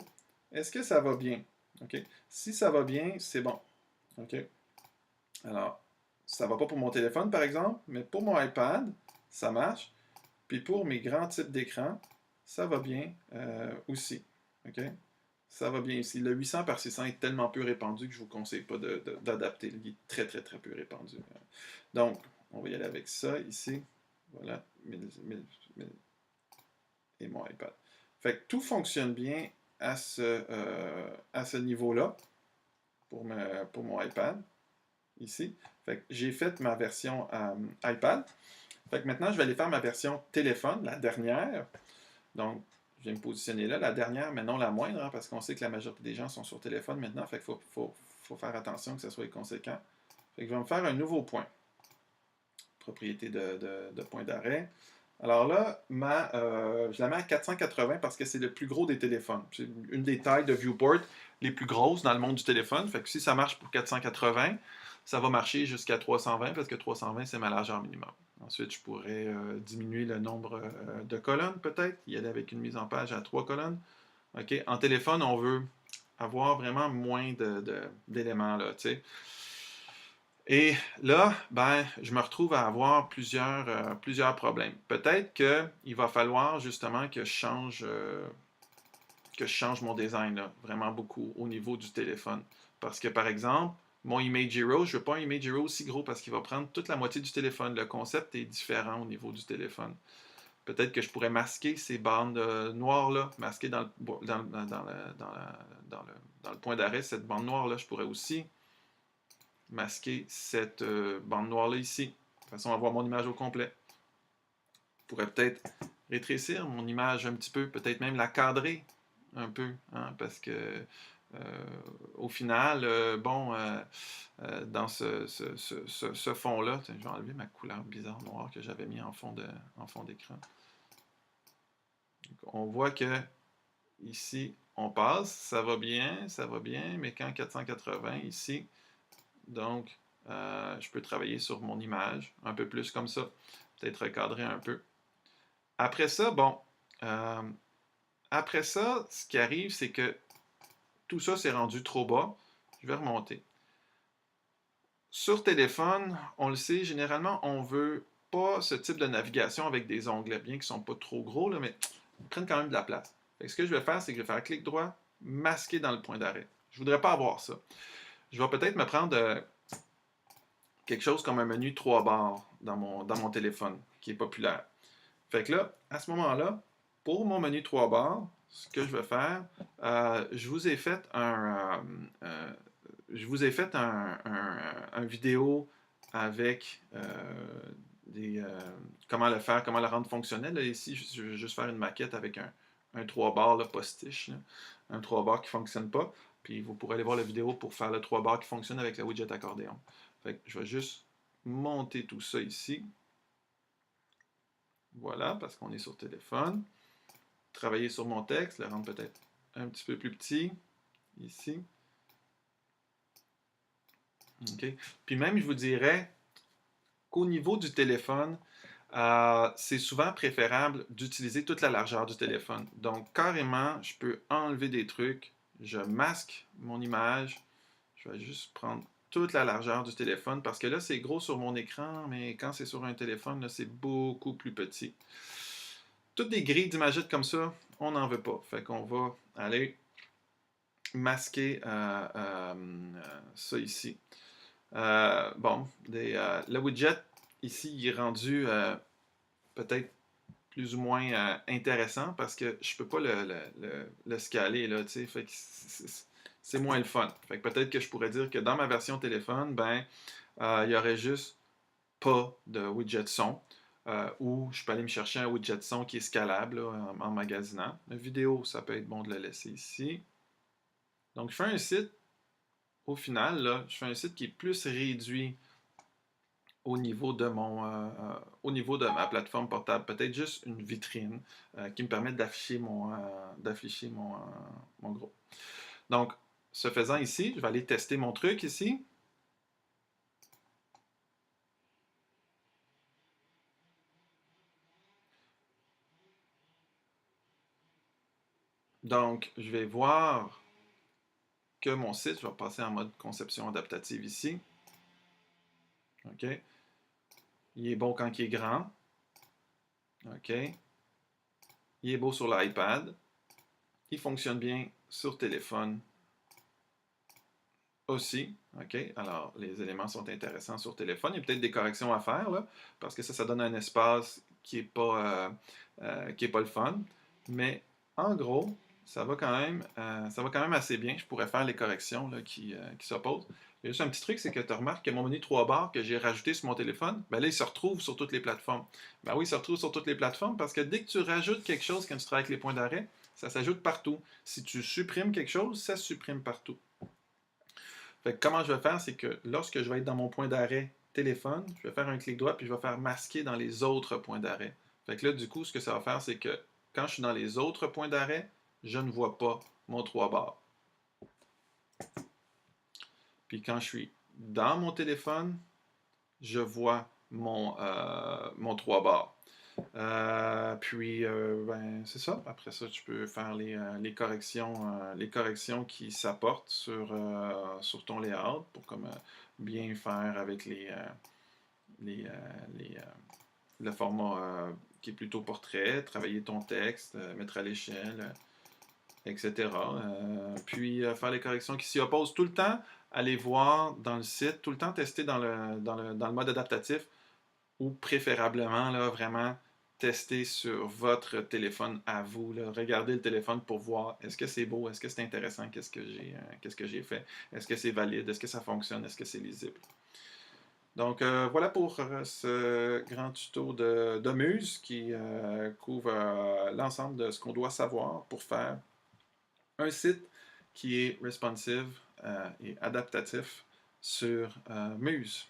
est-ce que ça va bien? OK? Si ça va bien, c'est bon. OK? Alors, ça ne va pas pour mon téléphone, par exemple, mais pour mon iPad, ça marche. Puis pour mes grands types d'écran, ça va bien aussi. OK? Ça va bien ici. Le 800 par 600 est tellement peu répandu que je ne vous conseille pas d'adapter. Il est très, très, très peu répandu. Donc, on va y aller avec ça ici. Voilà. Et mon iPad. Fait que tout fonctionne bien à ce niveau-là pour mon iPad. Ici. Fait que j'ai fait ma version iPad. Fait que maintenant, je vais aller faire ma version téléphone, la dernière. Donc, je vais me positionner là, la dernière, mais non la moindre, hein, parce qu'on sait que la majorité des gens sont sur téléphone maintenant. Fait qu'il faut faire attention que ce soit conséquent. Fait que je vais me faire un nouveau point. Propriété de point d'arrêt. Alors là, je la mets à 480 parce que c'est le plus gros des téléphones. C'est une des tailles de viewport les plus grosses dans le monde du téléphone. Fait que si ça marche pour 480, ça va marcher jusqu'à 320 parce que 320, c'est ma largeur minimum. Ensuite, je pourrais diminuer le nombre de colonnes peut-être, y aller avec une mise en page à 3 colonnes. OK? En téléphone, on veut avoir vraiment moins d'éléments là, tu sais. Et là, ben, je me retrouve à avoir plusieurs problèmes. Peut-être qu'il va falloir justement que je change mon design là, vraiment beaucoup au niveau du téléphone. Parce que par exemple, mon Image Hero, je ne veux pas un Image Hero aussi gros parce qu'il va prendre toute la moitié du téléphone. Le concept est différent au niveau du téléphone. Peut-être que je pourrais masquer ces bandes noires-là, masquer dans le point d'arrêt, cette bande noire-là, je pourrais aussi masquer cette bande noire-là ici. De toute façon, avoir mon image au complet. Je pourrais peut-être rétrécir mon image un petit peu, peut-être même la cadrer un peu, hein, parce que au final, dans ce fond-là, je vais enlever ma couleur bizarre noire que j'avais mis en fond d'écran. On voit que ici, on passe, ça va bien, mais quand 480 ici, donc je peux travailler sur mon image un peu plus comme ça, peut-être recadrer un peu. Après ça, ce qui arrive, c'est que tout ça s'est rendu trop bas. Je vais remonter. Sur téléphone, on le sait, généralement, on veut pas ce type de navigation avec des onglets, bien qu'ils ne sont pas trop gros, là, mais ils prennent quand même de la place. Fait que ce que je vais faire, c'est que je vais faire clic droit, masquer dans le point d'arrêt. Je ne voudrais pas avoir ça. Je vais peut-être me prendre quelque chose comme un menu 3 barres dans mon téléphone, qui est populaire. Fait que là, à ce moment-là, pour mon menu 3 barres, ce que je vais faire, je vous ai fait un vidéo avec comment le faire, comment le rendre fonctionnel. Là, ici, je vais juste faire une maquette avec un 3 barres là, postiche, là, un 3 barres qui ne fonctionne pas. Puis vous pourrez aller voir la vidéo pour faire le 3 barres qui fonctionne avec le widget accordéon. Fait que je vais juste monter tout ça ici. Voilà, parce qu'on est sur téléphone. Travailler sur mon texte, le rendre peut-être un petit peu plus petit, ici. OK. Puis même, je vous dirais qu'au niveau du téléphone, c'est souvent préférable d'utiliser toute la largeur du téléphone. Donc, carrément, je peux enlever des trucs. Je masque mon image. Je vais juste prendre toute la largeur du téléphone parce que là, c'est gros sur mon écran, mais quand c'est sur un téléphone, là, c'est beaucoup plus petit. Toutes des grilles d'imagettes comme ça, on n'en veut pas. Fait qu'on va aller masquer ça ici. Bon, le widget ici, il est rendu peut-être plus ou moins intéressant parce que je peux pas le scaler, là, tu sais, fait que c'est moins le fun. Fait que peut-être que je pourrais dire que dans ma version téléphone, ben, il y aurait juste pas de widget son, ou je peux aller me chercher un widget son qui est scalable là, en magasinant. La vidéo, ça peut être bon de le laisser ici. Donc, je fais un site, au final, là, je fais un site qui est plus réduit au niveau de ma plateforme portable. Peut-être juste une vitrine qui me permet d'afficher mon groupe. Donc, ce faisant ici, je vais aller tester mon truc ici. Donc, je vais voir que mon site, je vais passer en mode conception adaptative ici. OK. Il est beau quand il est grand. OK. Il est beau sur l'iPad. Il fonctionne bien sur téléphone aussi. OK. Alors, les éléments sont intéressants sur téléphone. Il y a peut-être des corrections à faire, là, parce que ça donne un espace qui est pas le fun. Mais en gros, ça va quand même assez bien. Je pourrais faire les corrections là, qui s'opposent. Il y a juste un petit truc, c'est que tu remarques que mon menu 3 barres que j'ai rajouté sur mon téléphone, ben là, il se retrouve sur toutes les plateformes. Ben oui, il se retrouve sur toutes les plateformes parce que dès que tu rajoutes quelque chose quand tu travailles avec les points d'arrêt, ça s'ajoute partout. Si tu supprimes quelque chose, ça se supprime partout. Fait que comment je vais faire, c'est que lorsque je vais être dans mon point d'arrêt téléphone, je vais faire un clic droit puis je vais faire masquer dans les autres points d'arrêt. Fait que là, du coup, ce que ça va faire, c'est que quand je suis dans les autres points d'arrêt, je ne vois pas mon 3 barres. Puis quand je suis dans mon téléphone, je vois mon 3 barres. Ben, c'est ça. Après ça, tu peux faire les corrections qui s'apportent sur ton layout pour comme, bien faire avec les, le format qui est plutôt portrait, travailler ton texte, mettre à l'échelle, etc. Faire les corrections qui s'y opposent tout le temps, aller voir dans le site, tout le temps tester dans le mode adaptatif ou préférablement, là, vraiment tester sur votre téléphone à vous. Là. Regardez le téléphone pour voir est-ce que c'est beau, est-ce que c'est intéressant, qu'est-ce que j'ai fait, est-ce que c'est valide, est-ce que ça fonctionne, est-ce que c'est lisible. Donc voilà pour ce grand tuto de Muse qui couvre l'ensemble de ce qu'on doit savoir pour faire un site qui est responsive et adaptatif sur Muse.